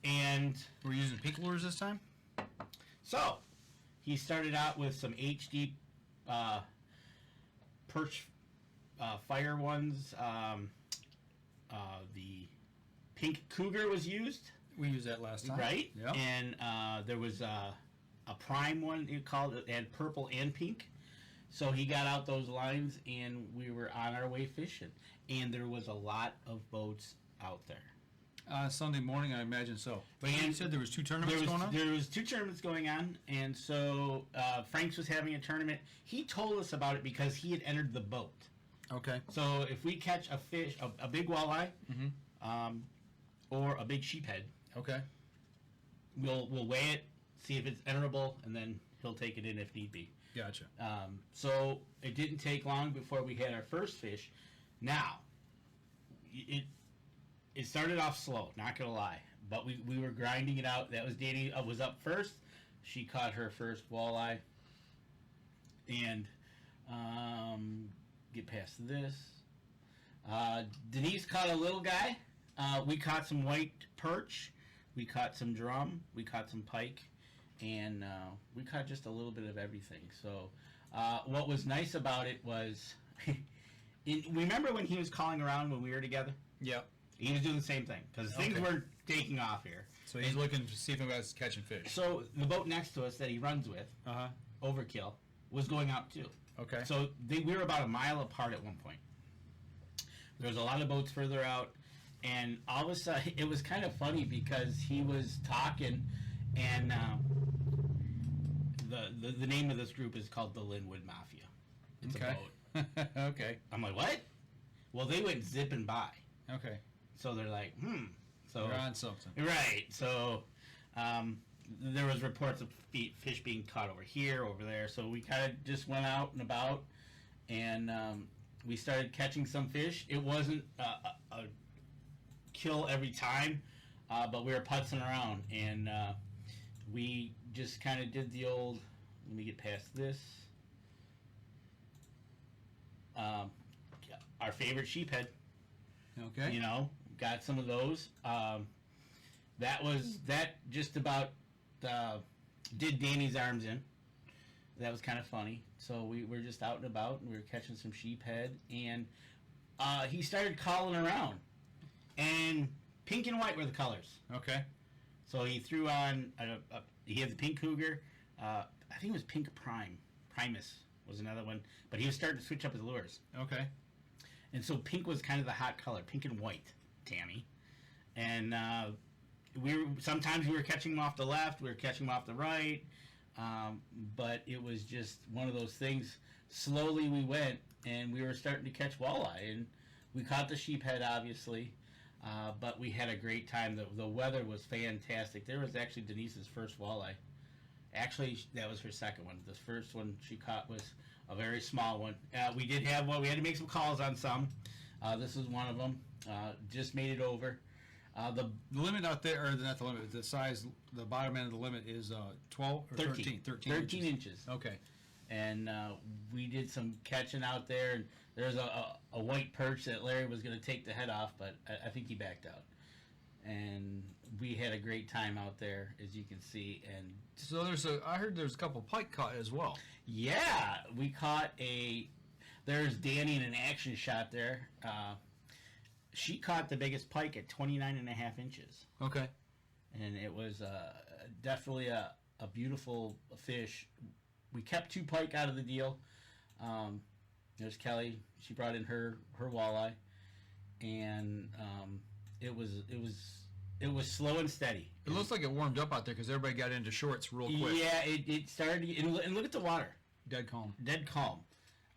And we're using pink lures this time? so he started out with some HD perch fire ones. The pink cougar was used. We used that last time. Right? Yeah. And there was a prime one, you called it, and purple and pink. So he got out those lines, and we were on our way fishing. And there was a lot of boats out there. Sunday morning, I imagine so. But you And said there was 2 tournaments going on? There was 2 tournaments going on, and so Franks was having a tournament. He told us about it because he had entered the boat. Okay. So if we catch a fish, a big walleye, or a big sheephead, Okay. we'll weigh it, see if it's enterable, and then he'll take it in if need be. Gotcha. So it didn't take long before we had our first fish. Now, it started off slow, not gonna lie, but we were grinding it out. That was Danny was up first. She caught her first walleye, and get past this. Denise caught a little guy. We caught some white perch. We caught some drum. We caught some pike, and we caught just a little bit of everything. So what was nice about it was, remember when he was calling around when we were together? Yep. He was doing the same thing because things Okay. weren't taking off here. So he's looking to see if anybody's catching fish. So the boat next to us that he runs with, Uh-huh. Overkill, was going out too. Okay. So we were about a mile apart at one point. There was a lot of boats further out, and all of a sudden it was kind of funny because he was talking, and the name of this group is called the Linwood Mafia. It's Okay. a boat. Okay. I'm like, what? Well, they went zipping by. Okay. So they're like, So You're on something. right. So there was reports of fish being caught over here, over there. So we kind of just went out and about, and we started catching some fish. It wasn't a kill every time, but we were putzing around, and we just kind of did the old. Let me get past this. our favorite sheephead. Okay. You know, got some of those. That just about did Danny's arms in. That was kind of funny. So we were just out and about, and we were catching some sheephead, and he started calling around, and pink and white were the colors. Okay. So he threw on he had the pink cougar. I think it was pink Primus was another one, but he was starting to switch up his lures. Okay. And so pink was kind of the hot color, pink and white, Tammy. And sometimes we were catching them off the left, we were catching them off the right, but it was just one of those things. Slowly we went, and we were starting to catch walleye, and we caught the sheephead, obviously, but we had a great time. The weather was fantastic. There was actually Denise's first walleye. Actually, that was her second one. The first one she caught was a very small one. We did have one. We had to make some calls on some. This is one of them. Just made it over. The limit out there, or not the limit, the size, the bottom end of the limit is 12 or 13? 13 inches. Okay. And we did some catching out there. And there's a white perch that Larry was going to take the head off, but I think he backed out. And we had a great time out there, as you can see. And so I heard there's a couple pike caught as well. Yeah, we caught there's Danny in an action shot there. She caught the biggest pike at 29.5 inches. Okay. And it was definitely a beautiful fish. We kept 2 pike out of the deal. There's Kelly. She brought in her walleye. And it was slow and steady. It looks like it warmed up out there because everybody got into shorts real quick. Yeah, it started. And look at the water. Dead calm. Dead calm.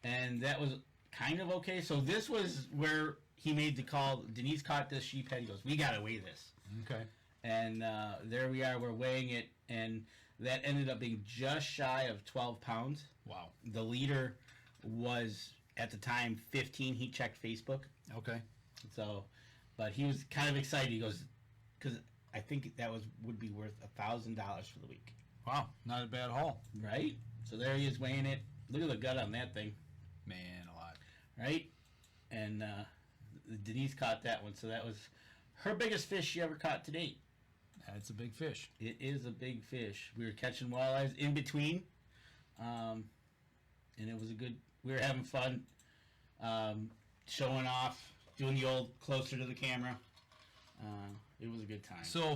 And that was kind of okay. So this was where he made the call. Denise caught this sheephead. He goes, we got to weigh this. Okay. And there we are. We're weighing it. And that ended up being just shy of 12 pounds. Wow. The leader was, at the time, 15. He checked Facebook. Okay. So, but he was kind of excited. He goes, because I think that would be worth $1,000 for the week. Wow. Not a bad haul. Right? So there he is weighing it. Look at the gut on that thing. Man, alive. Right? And Denise caught that one. So that was her biggest fish she ever caught to date. That's a big fish. It is a big fish. We were catching walleyes in between. And it was we were having fun showing off, doing the old closer to the camera. It was a good time. So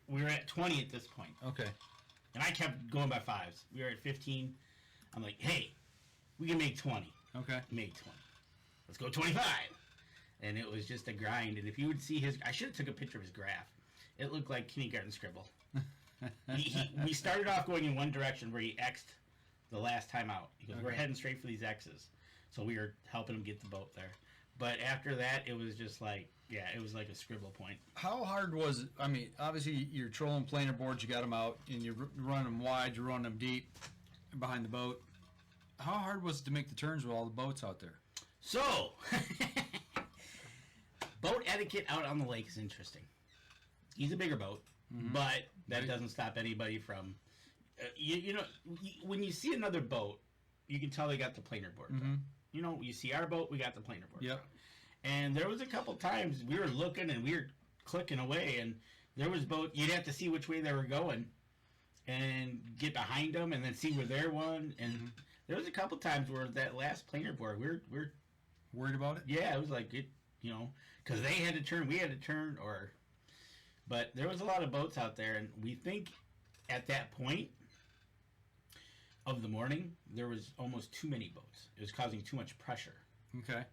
we were at 20 at this point. Okay. And I kept going by 5s. We were at 15. I'm like, hey, we can make 20. Okay. Made 20. Let's go 25. And it was just a grind. And if you would see I should have took a picture of his graph. It looked like kindergarten scribble. We started off going in one direction where he X'd the last time out. He goes, we're heading straight for these X's. So we were helping him get the boat there. But after that, it was just like, yeah, it was like a scribble point. How hard was it? I mean, obviously you're trolling planer boards, you got them out, and you're running them wide, you're running them deep behind the boat. How hard was it to make the turns with all the boats out there? So, boat etiquette out on the lake is interesting. He's a bigger boat, but that doesn't stop anybody from, you know, when you see another boat, you can tell they got the planer board. You know, you see our boat, we got the planer board. Yep. And there was a couple times we were looking and we were clicking away, and there was boat. You'd have to see which way they were going, and get behind them, and then see where they're one. And there was a couple times where that last planer board, we're worried about it. Yeah, it was like it, you know, because they had to turn, we had to turn, but there was a lot of boats out there, and we think at that point of the morning there was almost too many boats. It was causing too much pressure. Okay.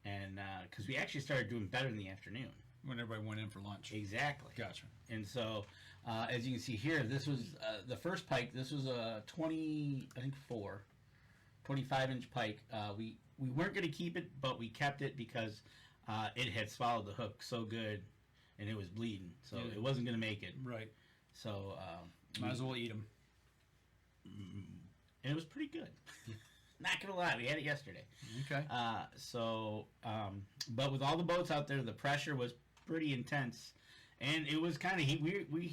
And because we actually started doing better in the afternoon. When everybody went in for lunch. Exactly. Gotcha. And so, as you can see here, this was the first pike. This was a 25-inch pike. We weren't going to keep it, but we kept it because it had swallowed the hook so good, and it was bleeding. So it wasn't going to make it. Right. So might as well eat them. And it was pretty good. Not gonna lie, we had it yesterday. Okay. But with all the boats out there, the pressure was pretty intense, and it was kind of he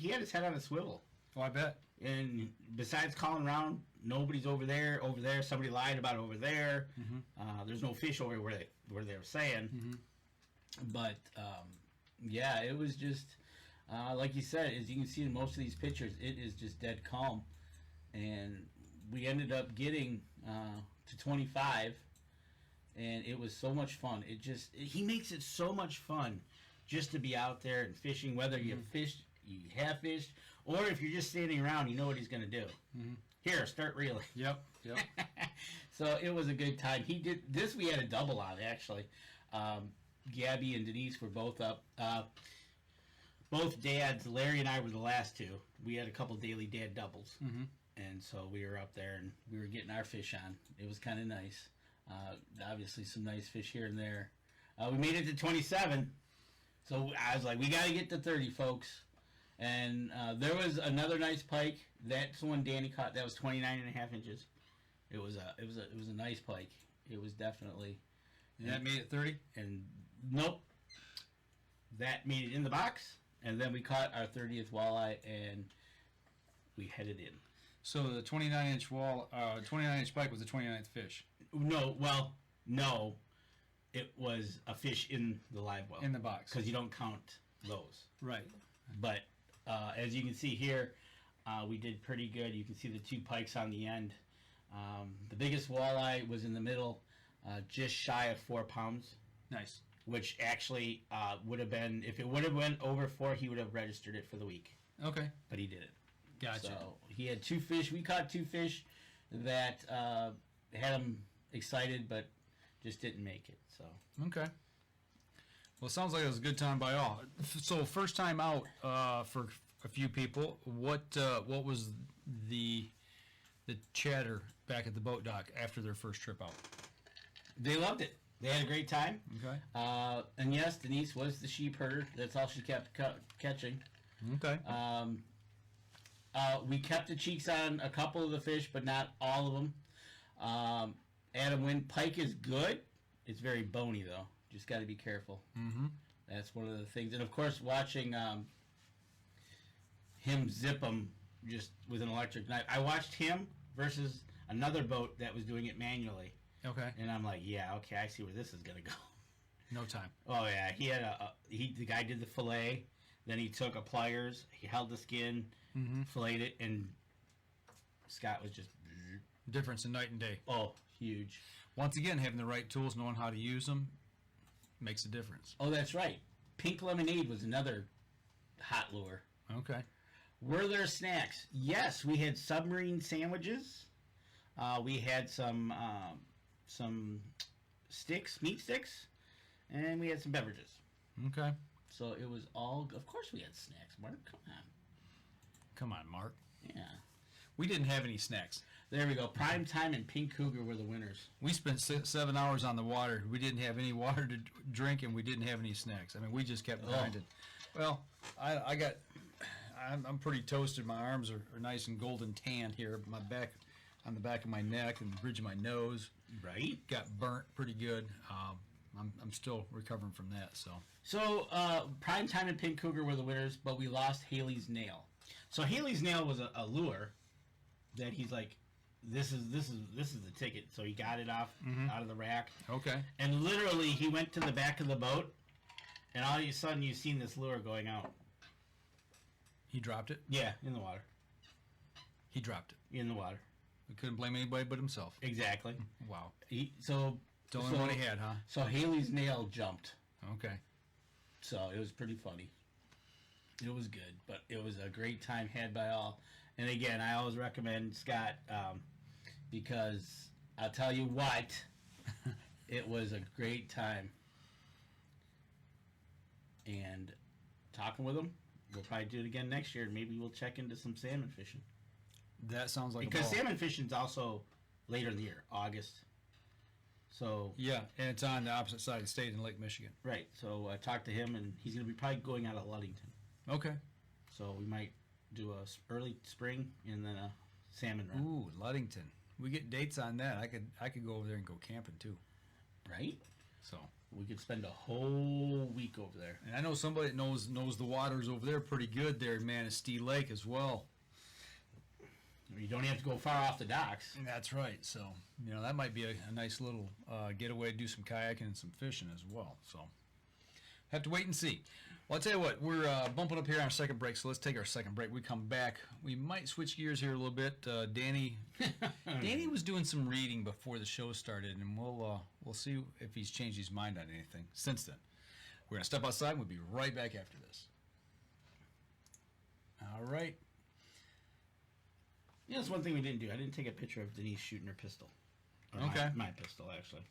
had his head on a swivel. Oh, I bet. And besides calling around, nobody's over there. Over there, somebody lied about over there. There's no fish over where they were saying. But yeah, it was just like you said. As you can see in most of these pictures, it is just dead calm. And we ended up getting to 25, and it was so much fun. He makes it so much fun just to be out there and fishing, whether you have fished, or if you're just standing around, you know what he's going to do. Here, start reeling. Yep. So it was a good time. He did this. We had a double on, actually. Gabby and Denise were both up. Both dads, Larry and I were the last two. We had a couple daily dad doubles. And so we were up there and we were getting our fish on. It was kind of nice. Obviously some nice fish here and there. We made it to 27. So I was like, we got to get to 30, folks. And there was another nice pike. That's the one Danny caught. That was 29.5 inches. It was a nice pike. It was definitely. And that made it 30? And nope. That made it in the box. And then we caught our 30th walleye and we headed in. So the 29-inch 29-inch pike was the 29th fish. No, it was a fish in the live well. In the box. Because you don't count those. Right. But as you can see here, we did pretty good. You can see the 2 pikes on the end. The biggest walleye was in the middle, just shy of 4 pounds. Nice. Which actually would have been, if it would have went over 4, he would have registered it for the week. Okay. But he didn't. Gotcha. So he had 2 fish. We caught 2 fish that had him excited, but just didn't make it. So okay. Well, it sounds like it was a good time by all. So first time out for a few people. What was the chatter back at the boat dock after their first trip out? They loved it. They had a great time. Okay. And yes, Denise was the sheep herder. That's all she kept catching. Okay. We kept the cheeks on a couple of the fish, but not all of them. Adam Wynn, pike is good. It's very bony, though. Just got to be careful. That's one of the things. And, of course, watching him zip them just with an electric knife. I watched him versus another boat that was doing it manually. Okay. And I'm like, yeah, okay, I see where this is going to go. No time. Oh, yeah. He had the guy did the fillet. Then he took a pliers. He held the skin, filleted it, and Scott was just... Difference in night and day. Oh, huge. Once again, having the right tools, knowing how to use them, makes a difference. Oh, that's right. Pink lemonade was another hot lure. Okay. Were there snacks? Yes, we had submarine sandwiches. We had some sticks, meat sticks, and we had some beverages. Okay. So it was all. Of course, we had snacks. Mark, come on. Come on, Mark. Yeah. We didn't have any snacks. There we go. Prime Time and Pink Cougar were the winners. We spent 7 hours on the water. We didn't have any water to drink, and we didn't have any snacks. I mean, we just kept grinding. Well, I'm pretty toasted. My arms are nice and golden tanned here. My back, on the back of my neck and the bridge of my nose, Right. got burnt pretty good. I'm still recovering from that. So Prime Time and Pink Cougar were the winners, but we lost Haley's Nail. So Haley's Nail was a lure that he's like, this is the ticket. So he got it out of the rack. Okay. And literally, he went to the back of the boat, and all of a sudden, you've seen this lure going out. He dropped it? Yeah, in the water. He dropped it. In the water. We couldn't blame anybody but himself. Exactly. Wow. The only one he had, huh? So Haley's Nail jumped. Okay. So it was pretty funny. It was good, but it was a great time had by all. And again, I always recommend Scott because I'll tell you what, it was a great time. And talking with him, we'll probably do it again next year. Maybe we'll check into some salmon fishing. That sounds like because a ball. salmon fishing is also later in the year, August. So yeah, and it's on the opposite side of the state in Lake Michigan. Right. So I talked to him, and he's going to be probably going out of Ludington. Okay. So we might do a early spring and then a salmon run. Ooh, Ludington. We get dates on that. I could go over there and go camping too. Right. So we could spend a whole week over there. And I know somebody that knows the waters over there pretty good there in Manistee Lake as well. You don't have to go far off the docks. That's right. So, that might be a nice little getaway, do some kayaking and some fishing as well. So, have to wait and see. Well, I'll tell you what, we're bumping up here on our second break, so let's take our second break. We come back. We might switch gears here a little bit. Danny was doing some reading before the show started, and we'll see if he's changed his mind on anything since then. We're going to step outside, and we'll be right back after this. All right. That's one thing we didn't do. I didn't take a picture of Denise shooting her pistol. Or Okay. My pistol, actually.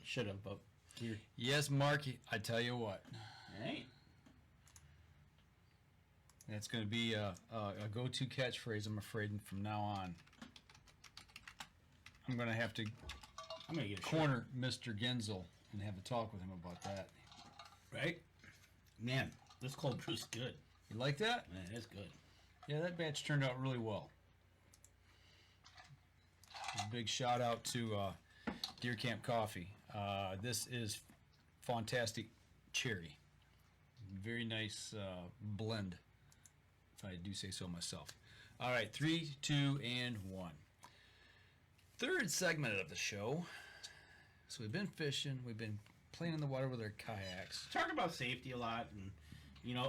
Should have, but here. Yes, Mark, I tell you what. All right. That's going to be a go-to catchphrase, I'm afraid, from now on. I'm going to have to I'm going to get a corner Mr. Genzel and have a talk with him about that. Right? Man, this cold brew's good. You like that? Man, it's good. Yeah, that batch turned out really well. A big shout out to Deer Camp Coffee. This is fantastic cherry. Very nice blend, if I do say so myself. All right, 3, 2, and 1. Third segment of the show. So we've been fishing. We've been playing in the water with our kayaks. Talk about safety a lot, and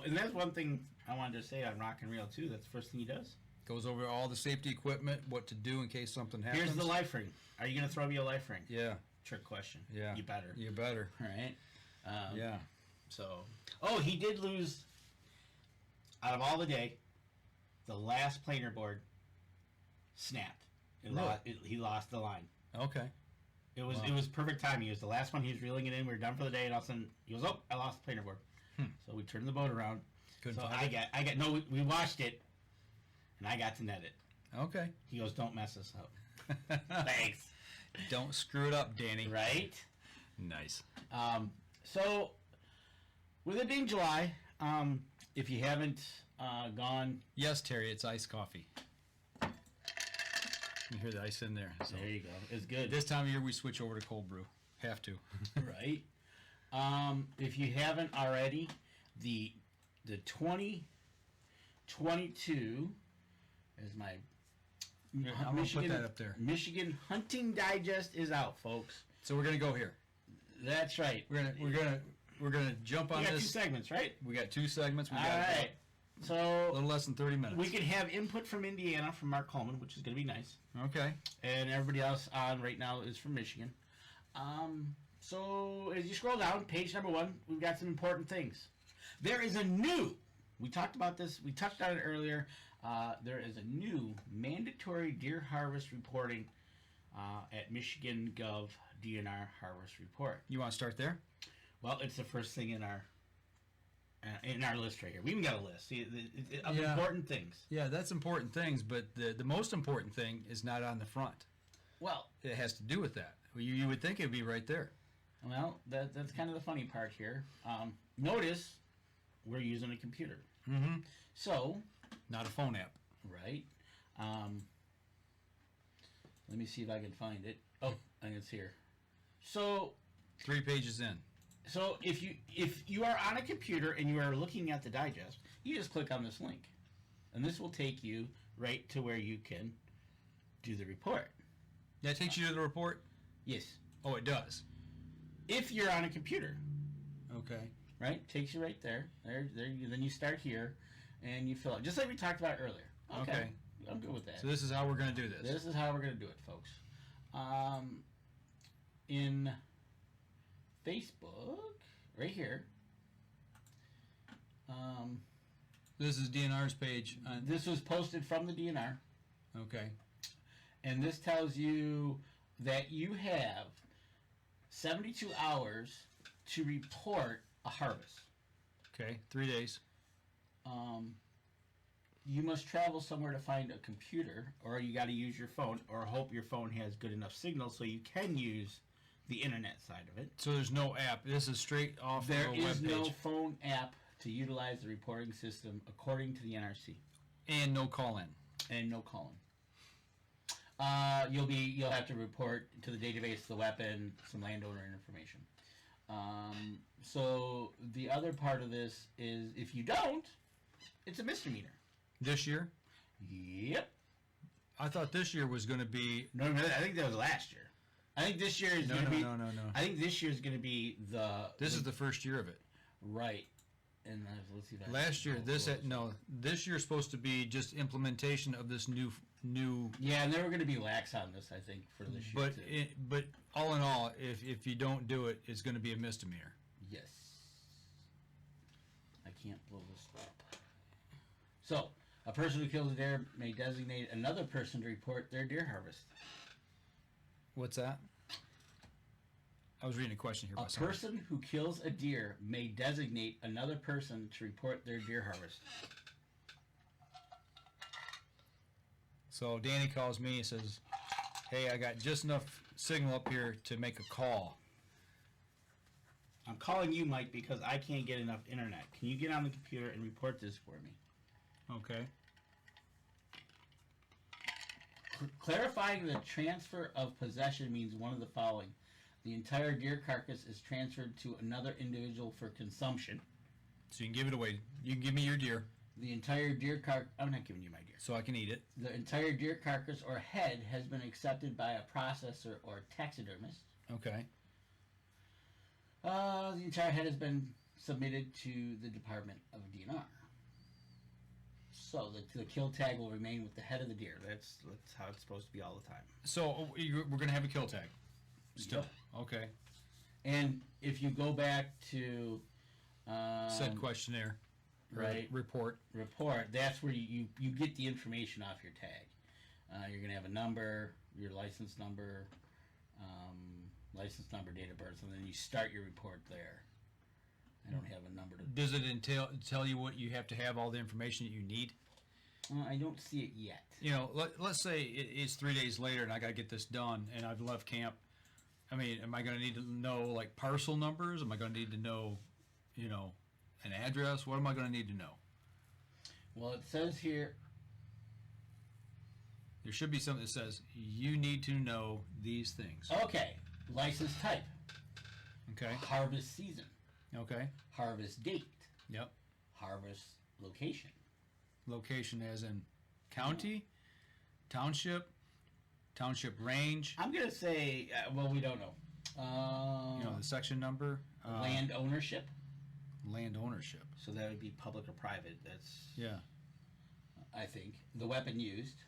and that's one thing I wanted to say on Rock and Reel too. That's the first thing he does. Goes over all the safety equipment, what to do in case something happens. Here's the life ring. Are you going to throw me a life ring? Yeah. Trick question. Yeah. You better. You better. All right. Yeah. So, he did lose. Out of all the day, the last planer board snapped. He lost the line. Okay. It was perfect timing. It was the last one. He was reeling it in. We were done for the day, and all of a sudden he goes, "Oh, I lost the planer board." So we turned the boat around. Couldn't So find it? I got no. We watched it, and I got to net it. Okay. He goes, "Don't mess us up." Thanks. Don't screw it up, Danny. Right. Nice. So, with it being July, if you haven't gone, Yes, Terry, it's iced coffee. You hear the ice in there. So there you go. It's good. this time of year we switch over to cold brew. Have to. Right. If you haven't already, the 2022 is my I'm gonna put that up there. Michigan Hunting Digest is out, folks. So we're gonna go here. That's right. We're gonna jump on We got this. 2 segments, right? We got 2 segments. We All got right. a So little less than 30 minutes. we could have input from Indiana from Mark Coleman, which is going to be nice. Okay. And everybody else on right now is from Michigan. So as you scroll down, page number 1, we've got some important things. There is a new, we talked about this, we touched on it earlier, there is a new mandatory deer harvest reporting at Michigan Gov DNR Harvest Report. You want to start there? Well, it's the first thing in our list right here. We even got a list of Yeah. important things. Yeah, that's important things, but the most important thing is not on the front. Well, It has to do with that. You would think it'd be right there. that's kind of the funny part here. Notice we're using a computer. Mm-hmm. So, Not a phone app. right. Let me see if I can find it. Oh, I think it's here. So, 3 pages in. So if you are on a computer and you are looking at the digest, you just click on this link, and this will take you right to where you can do the report. That takes you to the report? Yes. Oh, it does. If you're on a computer, Okay. right, takes you right there. Then you start here, and you fill out just like we talked about earlier. Okay. I'm good with that. So this is how we're going to do this. This is how we're going to do it, folks. In Facebook, right here. This is DNR's page. This was posted from the DNR, Okay. and this tells you that you have 72 hours to report a harvest. Okay. 3 days. You must travel somewhere to find a computer, or you got to use your phone, or hope your phone has good enough signal so you can use the internet side of it. So there's no app. This is straight off There of a is no webpage. phone app to utilize the reporting system according to the NRC, And no call-in. and no calling. You'll have to report to the database, the weapon, some landowner information. So the other part of this is if you don't, it's a misdemeanor. This year? Yep. I thought this year was going to be. No, I think that was last year. I think this year is going to be. No. I think this year is going to be the. This is the first year of it. Right. And let's see that. Last year, this year's supposed to be just implementation of this new. Yeah, and they were going to be lax on this, I think, for this year too. But all in all, if you don't do it, it's going to be a misdemeanor. Yes. I can't blow this up. So, a person who kills a deer may designate another person to report their deer harvest. What's that? I was reading a question here. A person who kills a deer may designate another person to report their deer harvest. So Danny calls me and says, "Hey, I got just enough signal up here to make a call." I'm calling you, Mike, because I can't get enough internet. Can you get on the computer and report this for me? Okay. Clarifying the transfer of possession means one of the following. The entire deer carcass is transferred to another individual for consumption. So you can give it away. You can give me your deer. The entire deer carcass... I'm not giving you my deer. So I can eat it. The entire deer carcass or head has been accepted by a processor or taxidermist. Okay. The entire head has been submitted to the Department of DNR. So the kill tag will remain with the head of the deer. That's how it's supposed to be all the time. So we're going to have a kill tag still. Yep. Okay. And if you go back to... said questionnaire. Right. Report. That's where you get the information off your tag. You're going to have a number, your license number, date of birth, and then you start your report there. I don't have a number to... Does it tell you what you have to have, all the information that you need? I don't see it yet. You know, let's say it's 3 days later and I got to get this done and I've left camp. I mean, am I going to need to know, like, parcel numbers? Am I going to need to know, an address? What am I going to need to know? Well, it says here... There should be something that says, you need to know these things. Okay. License type. Okay. Harvest season. Okay. Harvest date. Yep. Harvest location. Location as in county, township range. I'm going to say, we don't know. The section number. Land ownership. Land ownership. So that would be public or private. That's... Yeah. I think. The weapon used.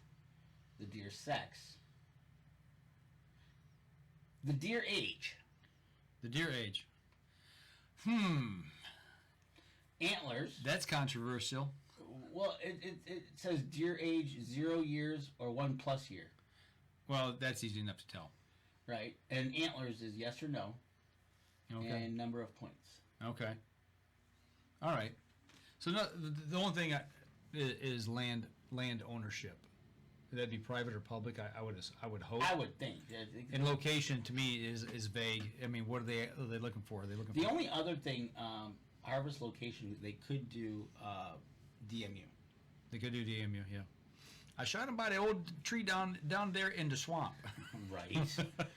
The deer sex. The deer age. The deer age. Antlers. That's controversial. Well, it says deer age 0 years or 1+ year. Well, that's easy enough to tell. Right. And antlers is yes or no. Okay. And number of points. Okay. All right. So the only thing is land ownership. That'd be private or public. I would hope. I would think. And location to me is vague. I mean, what are they looking for? Are they looking the for? only other thing, harvest location, they could do DMU. They could do DMU. Yeah. I shot him by the old tree down there in the swamp. Right.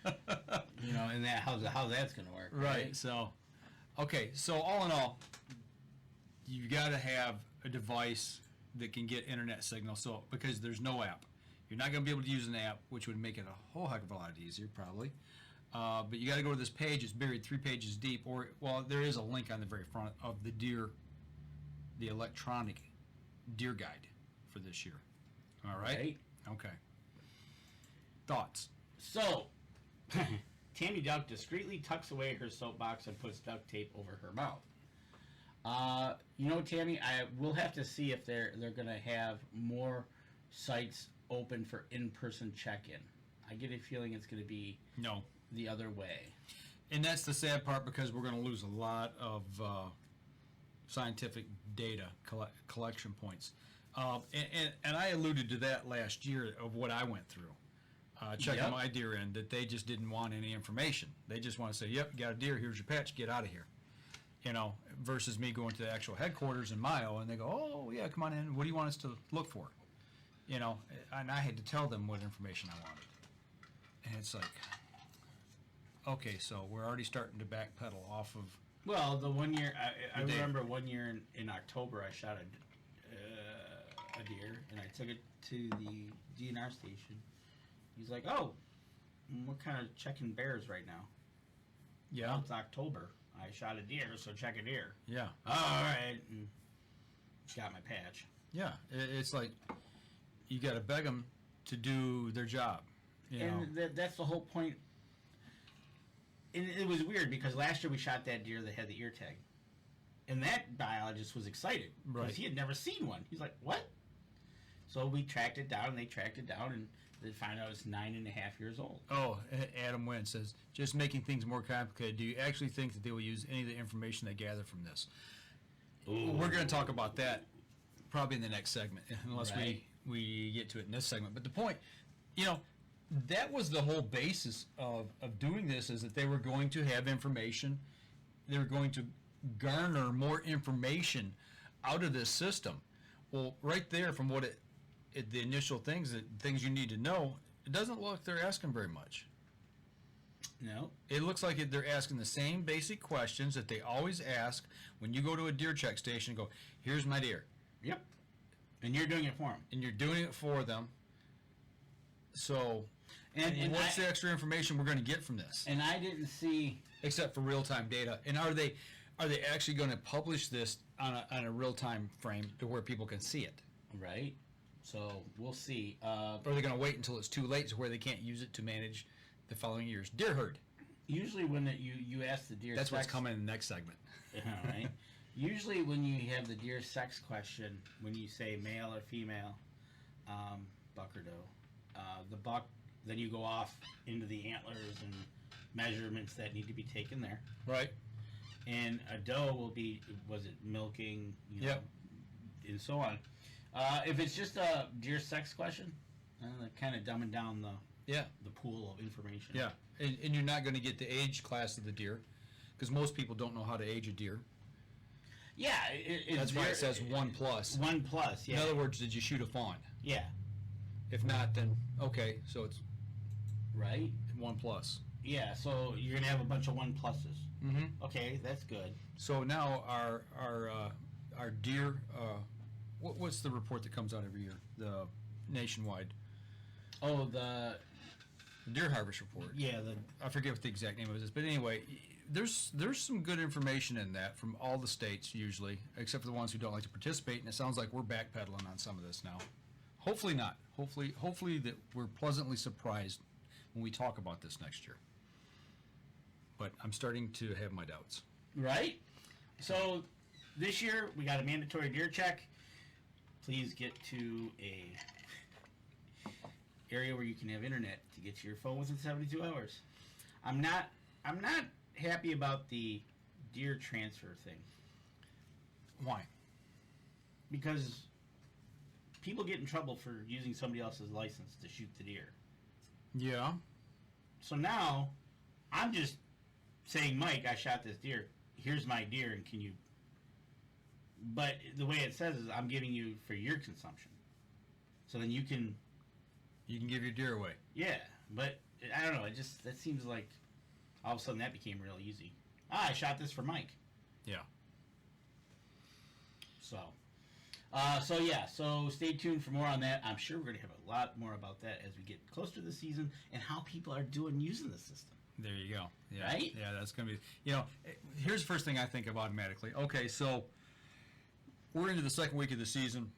And how that's going to work. Right. So, okay. So all in all, you got to have a device that can get internet signal. So because there's no app, you're not going to be able to use an app, which would make it a whole heck of a lot easier, probably. But you got to go to this page. It's buried 3 pages deep. There is a link on the very front of the electronic deer guide for this year. All right. Okay. Thoughts? So, Tammy Duck discreetly tucks away her soapbox and puts duct tape over her mouth. Tammy, I will have to see if they're going to have more sites open for in-person check-in. I get a feeling it's going to be the other way. And that's the sad part because we're going to lose a lot of scientific data collection points. And I alluded to that last year of what I went through. Checking my deer in, that they just didn't want any information. They just want to say, yep, you got a deer, here's your patch, get out of here. Versus me going to the actual headquarters in Mayo, and they go, oh, yeah, come on in. What do you want us to look for? And I had to tell them what information I wanted. And it's like, okay, so we're already starting to backpedal off of... Well, the 1 year, I remember 1 year in October, I shot a a deer, and I took it to the DNR station. He's like, "Oh, we're kind of checking bears right now. Yeah. Well, it's October. I shot a deer, so check a deer." Yeah. All right. And got my patch. Yeah. It's like you got to beg them to do their job. You know? And that's the whole point. And it was weird because last year we shot that deer that had the ear tag. And that biologist was excited because Right. he had never seen one. He's like, "What?" So we tracked it down, and they tracked it down, and they found out it's 9.5 years old. Oh, Adam Wynn says, just making things more complicated. Do you actually think that they will use any of the information they gather from this? Ooh. We're going to talk about that probably in the next segment, unless Right. we get to it in this segment. But the point, that was the whole basis of doing this, is that they were going to have information. They were going to garner more information out of this system. Well, right there, from what the initial things you need to know, it doesn't look like they're asking very much. No. It looks like they're asking the same basic questions that they always ask when you go to a deer check station and go, "Here's my deer." Yep. And you're doing it for them. And you're doing it for them. So, And what's the extra information we're going to get from this? And I didn't see. Except for real-time data. And are they actually going to publish this on a real-time frame to where people can see it? Right. So we'll see. Or are they going to wait until it's too late to where they can't use it to manage the following year's deer herd? Usually when you ask the deer That's sex, what's coming in the next segment. Right. Usually when you have the deer sex question, when you say male or female, buck or doe, the buck, then you go off into the antlers and measurements that need to be taken there. Right. And a doe will be, was it milking, Yep. and so on. If it's just a deer sex question, kind of dumbing down the pool of information. Yeah. And you're not going to get the age class of the deer, because most people don't know how to age a deer. Yeah, That's why it says 1+. 1+, yeah. In other words, did you shoot a fawn? Yeah. If not, then okay, so it's Right? 1+. Yeah, so you're going to have a bunch of 1+. Mm-hmm. Okay, that's good. So now our deer, what's the report that comes out every year? The nationwide Oh, the deer harvest report. I forget what the exact name of it is, but anyway, there's some good information in that from all the states usually, except for the ones who don't like to participate. And it sounds like we're backpedaling on some of this now. Hopefully not. Hopefully that we're pleasantly surprised when we talk about this next year. But I'm starting to have my doubts. Right? So this year we got a mandatory deer check. Please get to a area where you can have internet to get to your phone within 72 hours. I'm not happy about the deer transfer thing. Why? Because people get in trouble for using somebody else's license to shoot the deer. Yeah. So now I'm just saying, "Mike, I shot this deer. Here's my deer, and can you..." But the way it says is I'm giving you for your consumption. So then you can give your deer away. Yeah, but I don't know. That seems like all of a sudden that became real easy. I shot this for Mike. Yeah. So stay tuned for more on that. I'm sure we're going to have a lot more about that as we get closer to the season and how people are doing using the system. There you go. Yeah. Right? Yeah, that's going to be, here's the first thing I think of automatically. Okay, so we're into the second week of the season.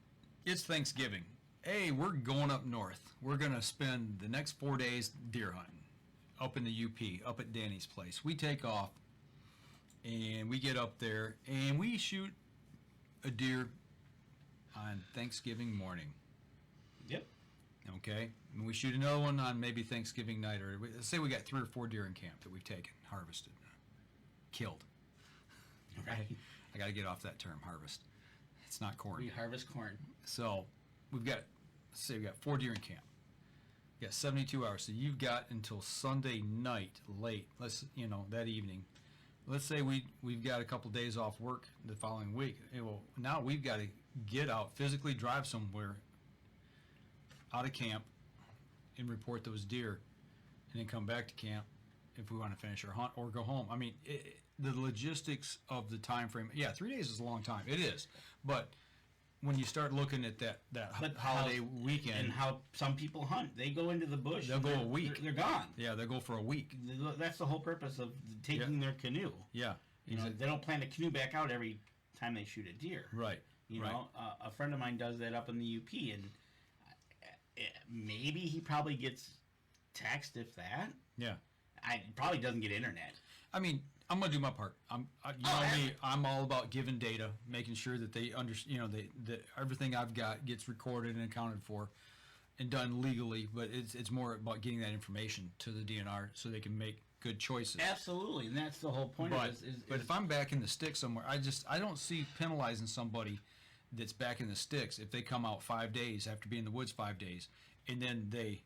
It's Thanksgiving. Hey, we're going up north. We're going to spend the next 4 days deer hunting up in the UP, up at Danny's place. We take off and we get up there and we shoot a deer on Thanksgiving morning. Yep. Okay? And we shoot another one on maybe Thanksgiving night, or let's say we got 3 or 4 deer in camp that we've taken, harvested, killed. Right. I got to get off that term, harvest. It's not corn. We harvest corn. So we've got, let's say we got 4 deer in camp. You got 72 hours. So you've got until Sunday night late, that evening. Let's say we've got a couple days off work the following week. Well, now we've got to get out, physically drive somewhere out of camp and report those deer, and then come back to camp if we want to finish our hunt or go home. I mean, the logistics of the time frame. Yeah, 3 days is a long time. It is, but when you start looking at that But holiday how- weekend, and how some people hunt. They go into the bush. They'll and go they're- a week. They're gone. yeah, they'll go for a week. That's the whole purpose of taking their canoe. Yeah, You know, they don't plan to canoe back out every time they shoot a deer. right. You right. know, a friend of mine does that up in the UP, and maybe he probably gets text, if that. Yeah. Probably doesn't get internet. I mean, I'm gonna do my part. You know me, I'm all about giving data, making sure that they that everything I've got gets recorded and accounted for, and done legally. But it's more about getting that information to the DNR so they can make good choices. Absolutely, and that's the whole point But, of this. but if I'm back in the sticks somewhere, I don't see penalizing somebody that's back in the sticks if they come out 5 days after being in the woods 5 days, and then they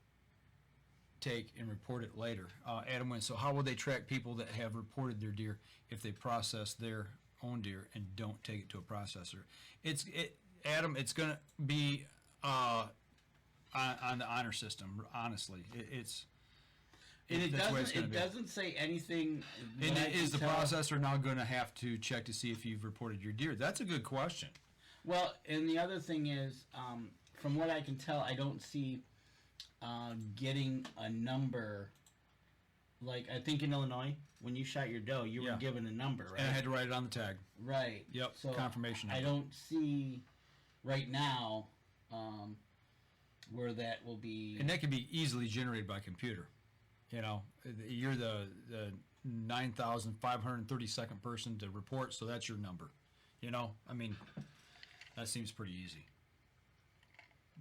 take and report it later. Adam went, so how will they track people that have reported their deer if they process their own deer and don't take it to a processor? Adam, it's going to be on the honor system, honestly. It that's the way it's gonna be. doesn't say anything. And that I is the can tell. processor now going to have to check to see if you've reported your deer? That's a good question. Well, and the other thing is, from what I can tell, I don't see getting a number. Like, I think in Illinois, when you shot your doe, you were Yeah. given a number, right? And I had to write it on the tag. Right. Yep, So confirmation I number. don't see right now where that will be. And that can be easily generated by computer. You know, you're the 9,532nd person to report, so that's your number. You know, I mean, that seems pretty easy.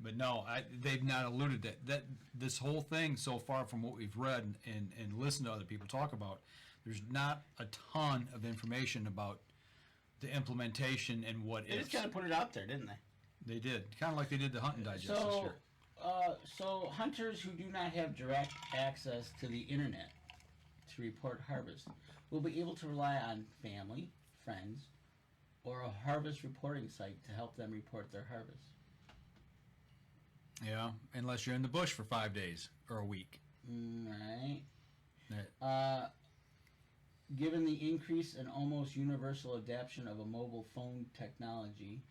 But no, they've not alluded that this whole thing so far from what we've read and listened to other people talk about, there's not a ton of information about the implementation and what They just kind of put it out there, didn't they? They did, kind of like they did the Hunting Digest this So, year. so hunters who do not have direct access to the internet to report harvest will be able to rely on family, friends, or a harvest reporting site to help them report their harvest. Yeah, unless you're in the bush for 5 days or a week. Right. That- Given the increase and almost universal adoption of a mobile phone technology,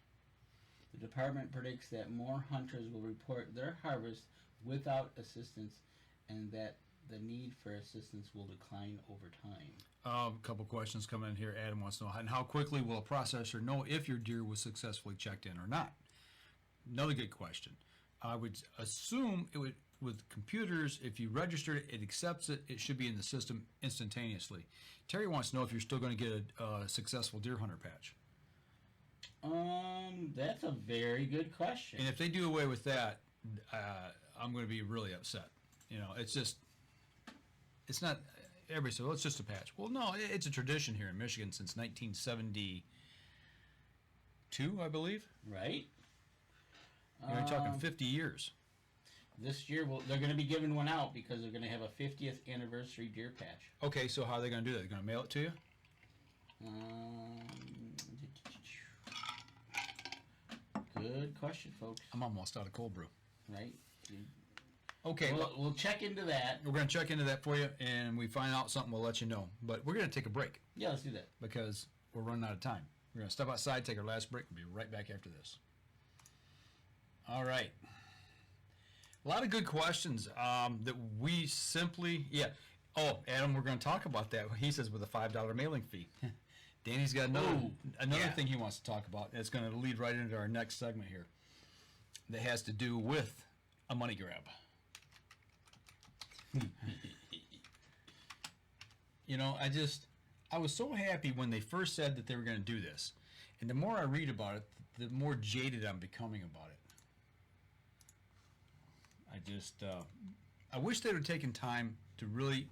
the department predicts that more hunters will report their harvest without assistance and that the need for assistance will decline over time. A couple questions coming in here. Adam wants to know, and how quickly will a processor know if your deer was successfully checked in or not? Another good question. I would assume it would, with computers, if you register it, it accepts it, it should be in the system instantaneously. Terry wants to know if you're still going to get a successful deer hunter patch. That's a very good question. And if they do away with that, I'm going to be really upset. You know, it's not, everybody says, well, it's just a patch. Well, no, it's a tradition here in Michigan since 1972, I believe. Right? You're talking 50 years. This year, they're going to be giving one out because they're going to have a 50th anniversary deer patch. Okay, so how are they going to do that? They're going to mail it to you? Good question, folks. I'm almost out of cold brew. Right? Okay, We'll check into that. we're going to check into that for you, and we find out something, we'll let you know. But we're going to take a break Yeah, let's do that. because we're running out of time. We're going to step outside, take our last break, and be right back after this. All right. A lot of good questions that we simply, yeah. Oh, Adam, we're going to talk about that. He says with a $5 mailing fee. Danny's got another yeah. thing he wants to talk about. It's going to lead right into our next segment here that has to do with a money grab. You know, I was so happy when they first said that they were going to do this. And the more I read about it, the more jaded I'm becoming about it. I wish they would have taken time to really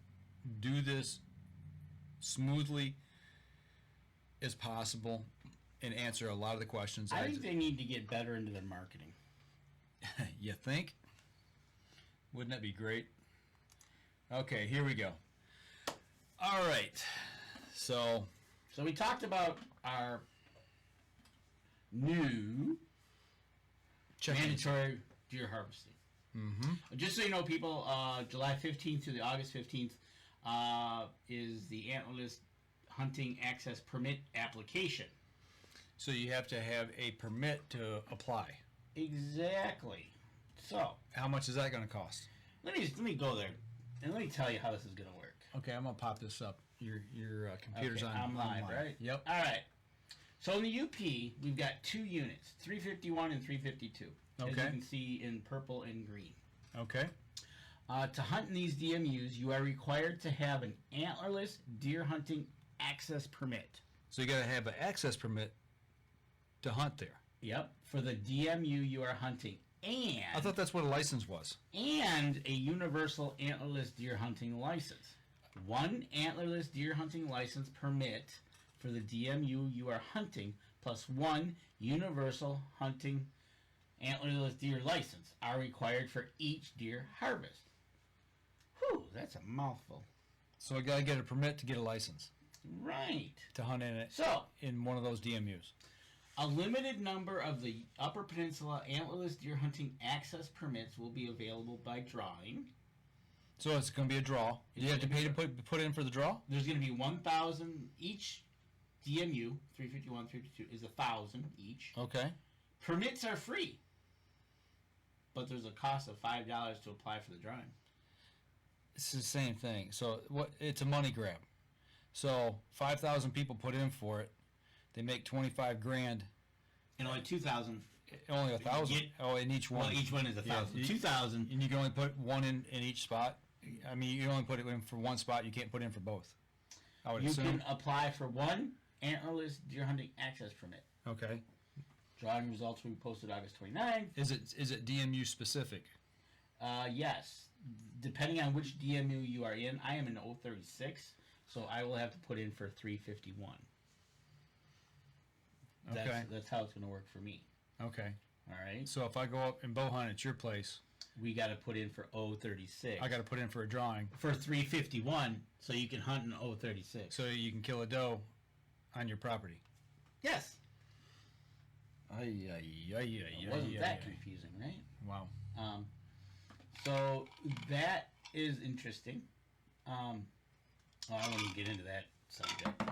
do this smoothly as possible and answer a lot of the questions. I think they need to get better into their marketing. You think? Wouldn't that be great? Okay, here we go. All right. So we talked about our new mandatory deer harvesting. Mm-hmm. Just so you know, people, July 15th to the August 15th is the Antlerless hunting access permit application. So you have to have a permit to apply. Exactly. So How much is that going to cost? let me go there and let me tell you how this is going to work. Okay, I'm going to pop this up. Your computer's Okay, on. I'm live, online. right? Yep. All right. So in the UP, we've got 2 units, 351 and 352. As you Okay. can see in purple and green. Okay. To hunt in these DMUs, you are required to have an antlerless deer hunting access permit. So you got to have an access permit to hunt there. Yep, for the DMU you are hunting, and I thought that's what a license was. and a universal antlerless deer hunting license. 1 antlerless deer hunting license permit for the DMU you are hunting, plus 1 universal hunting antlerless deer license are required for each deer harvest. Whew, that's a mouthful. So I got to get a permit to get a license Right. to hunt in it So, in one of those DMUs. a limited number of the Upper Peninsula antlerless deer hunting access permits will be available by drawing. So it's going to be a draw. You have to pay to put in for the draw? There's going to be 1,000 each. DMU 351, 352 is 1,000 each. Okay. Permits are free, but there's a cost of $5 to apply for the drawing. It's the same thing. So what? It's a money grab. So 5,000 people put in for it. They make 25 grand. And only 2,000. Only 1,000. Get- Oh, in each one. Well, each one is 1,000. you- 2,000. And you can only put one in each spot. I mean, you can only put it in for one spot. You can't put in for both. I would You assume. can apply for 1 antlerless deer hunting access permit. Okay. Drawing results will be posted August 29th. Is it DMU specific? Yes. Depending on which DMU you are in, I am in 036, so I will have to put in for 351. Okay. That's how it's going to work for me. Okay. All right. So if I go up and bow hunt at your place, We got to put in for 036. I got to put in for a drawing for 351, so you can hunt in 036. so you can kill a doe on your property. Yes. It wasn't that confusing, right? Wow. So that is interesting. I won't even get into that subject.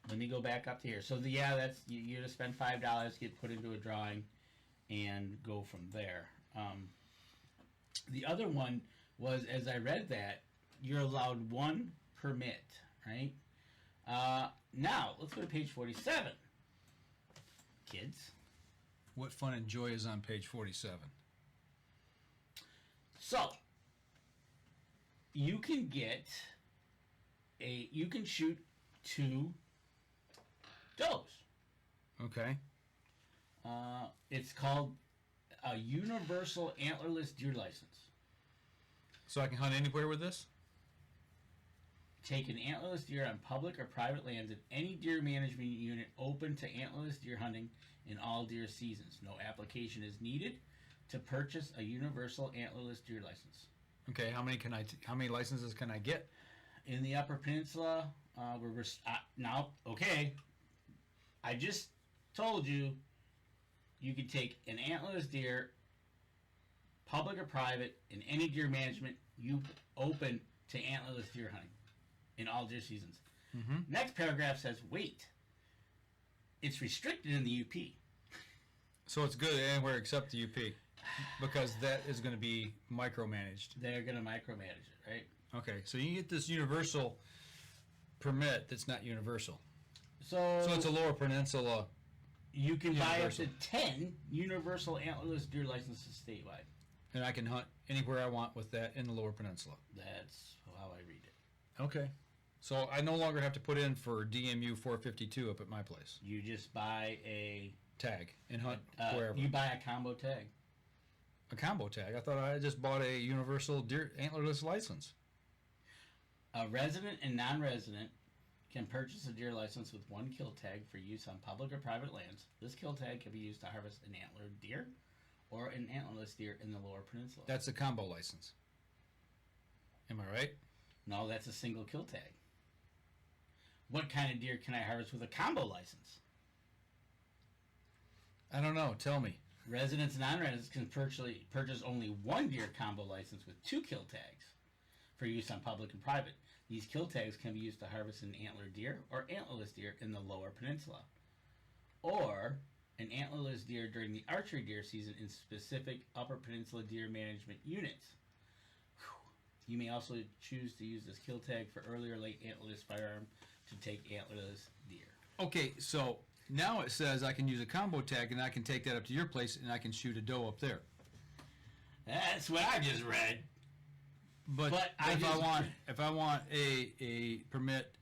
Let me go back up to here. So that's you're to spend $5, get put into a drawing, and go from there. The other one was, as I read that, you're allowed 1 permit, right? Now let's go to page 47, kids. What fun and joy is on page 47? So, you can shoot 2 does. Okay. It's called a universal antlerless deer license. So I can hunt anywhere with this? Take an antlerless deer on public or private lands in any deer management unit open to antlerless deer hunting in all deer seasons. No application is needed to purchase a universal antlerless deer license. Okay. How many licenses can I get? In the Upper Peninsula, now, okay, I just told you you could take an antlerless deer, public or private, in any deer management you open to antlerless deer hunting in all deer seasons. Mm-hmm. Next paragraph says, wait, it's restricted in the UP. So it's good anywhere except the UP because that is going to be micromanaged. They're going to micromanage it, right? Okay. So you get this universal permit that's not universal. So So it's a Lower Peninsula. you can buy up universal. to 10 universal antlerless deer licenses statewide. And I can hunt anywhere I want with that in the Lower Peninsula. That's how I read it. Okay. So I no longer have to put in for DMU 452 up at my place. You just buy a Tag and hunt wherever. you buy a combo tag. A combo tag. I thought I just bought a universal deer antlerless license. A resident and non-resident can purchase a deer license with 1 kill tag for use on public or private lands. This kill tag can be used to harvest an antlered deer or an antlerless deer in the Lower Peninsula. That's a combo license. Am I right? No, that's a single kill tag. What kind of deer can I harvest with a combo license? I don't know. Tell me. Residents and non-residents can purchase only 1 deer combo license with 2 kill tags for use on public and private. These kill tags can be used to harvest an antlered deer or antlerless deer in the Lower Peninsula. or an antlerless deer during the archery deer season in specific Upper Peninsula deer management units. Whew. You may also choose to use this kill tag for early or late antlerless firearm to take antlerless deer. Okay, so now it says I can use a combo tag and I can take that up to your place and I can shoot a doe up there. That's what I just read. But if I want a permit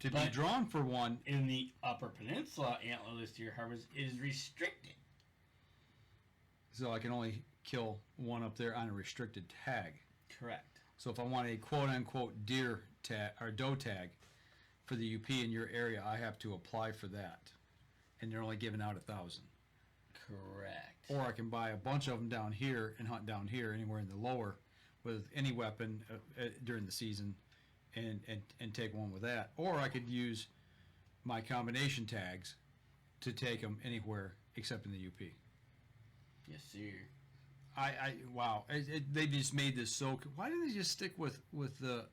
to be drawn for one in the Upper Peninsula, antlerless deer harvest is restricted. So I can only kill one up there on a restricted tag. Correct. So if I want a quote-unquote deer tag or doe tag for the UP in your area, I have to apply for that. And they're only giving out 1,000. Correct. Or I can buy a bunch of them down here and hunt down here anywhere in the lower with any weapon during the season and take one with that. Or I could use my combination tags to take them anywhere except in the UP. Yes, sir. Wow. They just made this so... Why didn't they just stick with the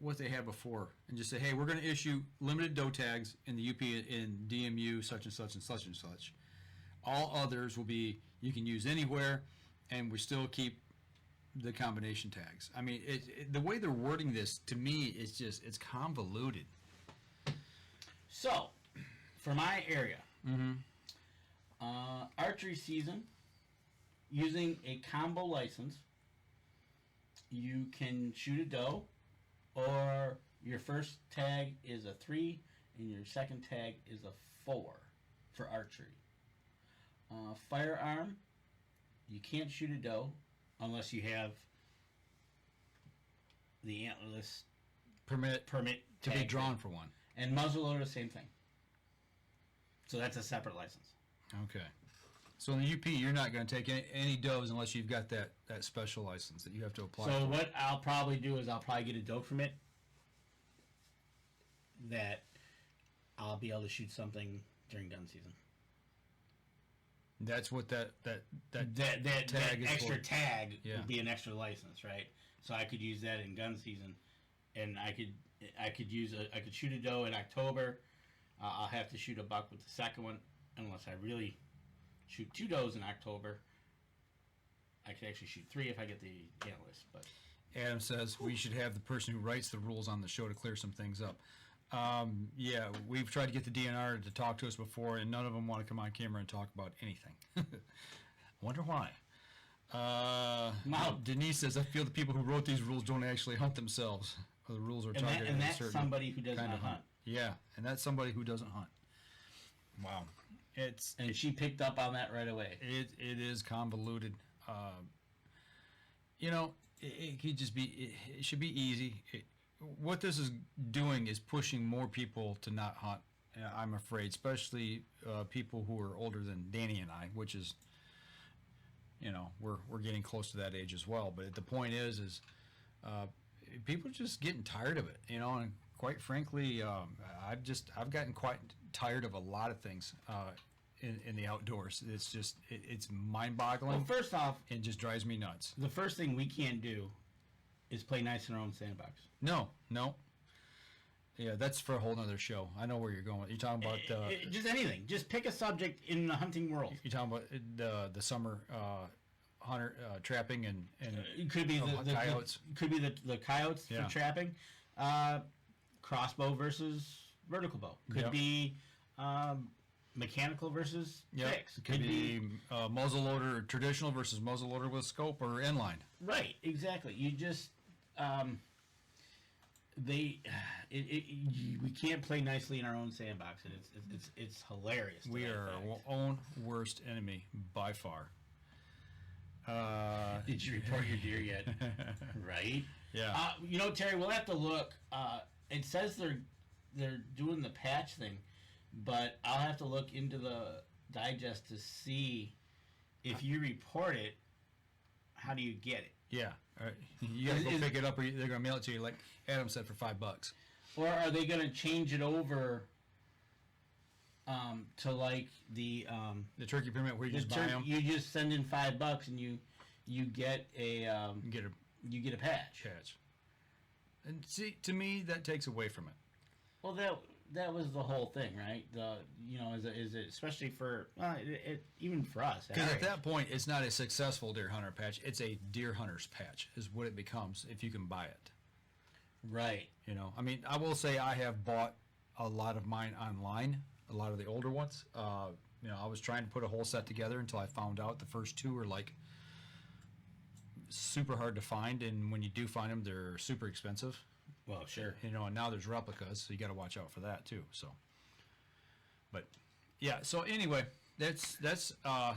what they had before and just say, hey, we're going to issue limited doe tags in the UP in DMU such and such and such and such. All others will be you can use anywhere, and we still keep the combination tags. I mean, the way they're wording this, to me, it's convoluted. So, for my area, archery season, using a combo license, you can shoot a doe, or your first tag is a 3, and your second tag is a 4 for archery. Firearm, you can't shoot a doe unless you have the antlerless Permit to be drawn for one. And muzzleloader, same thing. So that's a separate license. Okay. So in the UP, you're not going to take any does unless you've got that special license that you have to apply So for. what I'll probably do is I'll probably get a doe permit that I'll be able to shoot something during gun season. That's what that tag is extra for. tag Yeah. would be an extra license, right? So I could use that in gun season, and I could shoot a doe in October. I'll have to shoot a buck with the second one unless I really shoot 2 does in October. I could actually shoot 3 if I get the antlerless. But Adam says we should have the person who writes the rules on the show to clear some things up. Yeah, we've tried to get the DNR to talk to us before, and none of them want to come on camera and talk about anything. Wonder why. Denise says, I feel the people who wrote these rules don't actually hunt themselves. Or the rules are targeted and at a that's certain somebody who does kind not of hunt. Yeah, and that's somebody who doesn't hunt. Wow. And she picked up on that right away. It is convoluted. It could just be, it should be easy. What this is doing is pushing more people to not hunt, I'm afraid, especially people who are older than Danny and I, which is, we're getting close to that age as well. But the point is people are just getting tired of it, and quite frankly, I've gotten quite tired of a lot of things in the outdoors. It's just it's mind-boggling. Well, first off, it just drives me nuts. The first thing we can't do is play nice in our own sandbox. No. Yeah, that's for a whole nother show. I know where you're going. You're talking about just anything. Just pick a subject in the hunting world. You're talking about the summer hunter trapping and it could be the coyotes. Could be the coyotes for trapping. Crossbow versus vertical bow. Could be mechanical versus fixed. Could be muzzleloader traditional versus muzzleloader with scope or inline. Right, exactly. You just we can't play nicely in our own sandbox, and it's hilarious. We are our own worst enemy by far. Did you report your deer yet? Right. Yeah. Terry, we'll have to look. It says they're doing the patch thing, but I'll have to look into the digest to see if you report it. How do you get it? Yeah. All right. You gotta go pick it up, or they're gonna mail it to you, like Adam said, for $5. Or are they gonna change it over to like the turkey permit where you just buy them? You just send in $5 and you get a you get a patch. And see, to me, that takes away from it. Well, that was the whole thing, right? Is it especially for even for us? Because at that point, it's not a successful deer hunter patch. It's a deer hunter's patch is what it becomes if you can buy it. Right. I mean, I will say I have bought a lot of mine online, a lot of the older ones. I was trying to put a whole set together until I found out the first two were like super hard to find, and when you do find them, they're super expensive. Well, sure. And now there's replicas, so you got to watch out for that too. So, but yeah. So anyway, that's how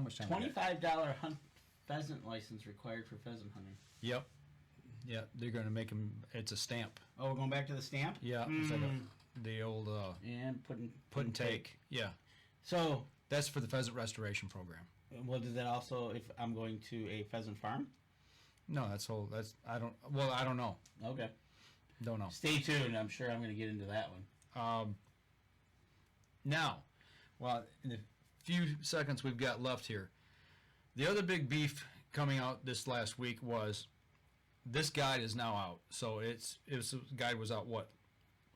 much time? $25 pheasant license required for pheasant hunting. Yep. Yeah, they're going to make them. It's a stamp. Oh, we're going back to the stamp. Yeah, it's like the old and put and take. Yeah. So that's for the pheasant restoration program. Well, does that also if I'm going to a pheasant farm? No, I don't know. Okay. Don't know. Stay tuned. I'm sure I'm going to get into that one. Now, in the few seconds we've got left here, the other big beef coming out this last week was this guide is now out. So the guide was out, what,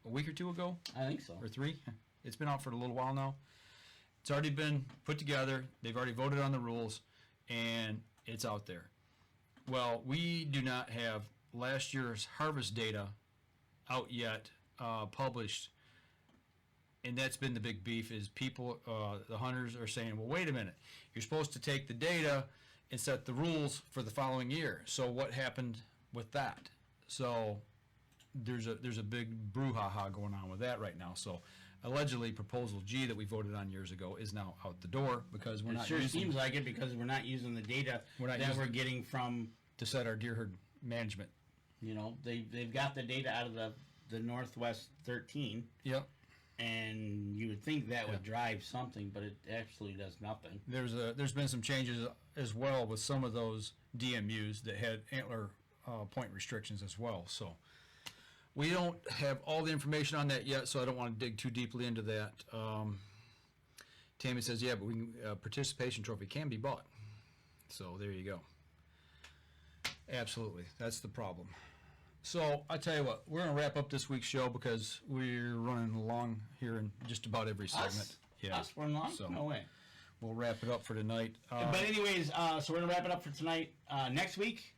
a week or two ago? I think so. Or 3? It's been out for a little while now. It's already been put together. They've already voted on the rules, and it's out there. Well, we do not have last year's harvest data out yet, published, and that's been the big beef. Is people, the hunters are saying, "Well, wait a minute. You're supposed to take the data and set the rules for the following year." So what happened with that? So there's a big brouhaha going on with that right now. So allegedly, Proposal G that we voted on years ago is now out the door because we're not. It sure seems like it because we're not using the data that we're getting from to set our deer herd management. They've got the data out of the Northwest 13. Yep. And you would think that would drive something, but it actually does nothing. There's been some changes as well with some of those DMUs that had antler point restrictions as well. So we don't have all the information on that yet, so I don't want to dig too deeply into that. Tammy says, yeah, but participation trophy can be bought. So there you go. Absolutely. That's the problem. So I tell you what, we're going to wrap up this week's show because we're running along here in just about every segment. Us running along? So no way. We'll wrap it up for tonight. But anyways, so we're going to wrap it up for tonight. Next week,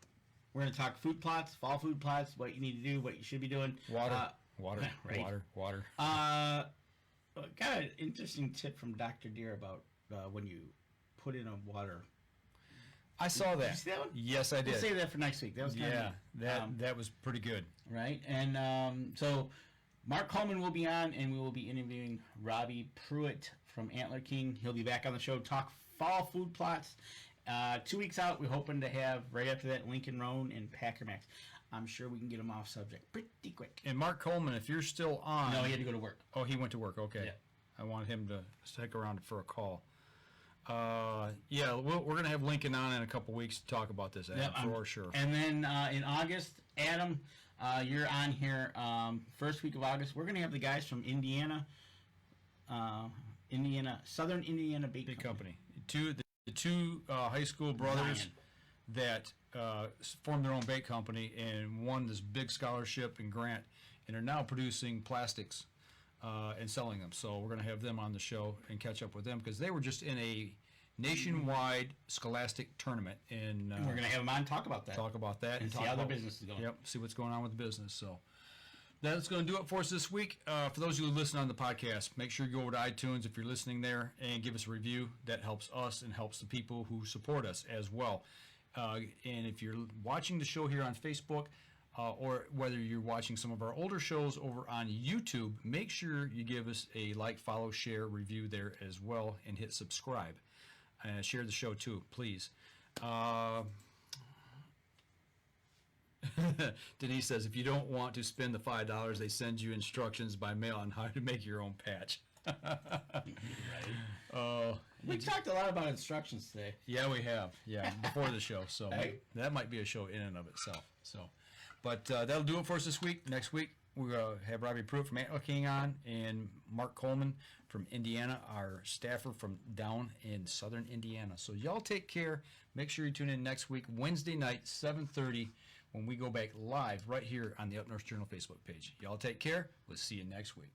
we're going to talk food plots, fall food plots, what you need to do, what you should be doing. Water. Right. Water. Got an interesting tip from Dr. Deere about when you put in a water. I saw that. Did you see that one? Yes, I did. We'll save that for next week. That was kind of that was pretty good. Right, and so Mark Coleman will be on, and we will be interviewing Robbie Pruitt from Antler King. He'll be back on the show to talk fall food plots. 2 weeks out, we're hoping to have right after that Lincoln Roan and Packer Max. I'm sure we can get him off subject pretty quick. And Mark Coleman, if you're still on, no, he had to go to work. Oh, he went to work. Okay, yeah. I wanted him to stick around for a call. We're going to have Lincoln on in a couple weeks to talk about this, Adam, for sure. And then in August, Adam, you're on here first week of August. We're going to have the guys from Indiana, Southern Indiana Bait Company. The two high school brothers that formed their own bait company and won this big scholarship and grant and are now producing plastics and selling them. So we're going to have them on the show and catch up with them because they were just in a nationwide scholastic tournament. And we're going to have them on talk about that. And see how their business is going. Yep, see what's going on with the business. So that's going to do it for us this week. For those of you who listen on the podcast, make sure you go over to iTunes if you're listening there and give us a review. That helps us and helps the people who support us as well. And if you're watching the show here on Facebook, or whether you're watching some of our older shows over on YouTube, make sure you give us a like, follow, share, review there as well, and hit subscribe. And share the show too, please. Denise says, if you don't want to spend the $5, they send you instructions by mail on how to make your own patch. Right. We talked a lot about instructions today. Yeah, we have. Yeah, before the show. So that might be a show in and of itself. So, but that'll do it for us this week. Next week, we're going to have Robbie Pruitt from Antler King on and Mark Coleman from Indiana, our staffer from down in southern Indiana. So y'all take care. Make sure you tune in next week, Wednesday night, 7:30, when we go back live right here on the Up North Journal Facebook page. Y'all take care. We'll see you next week.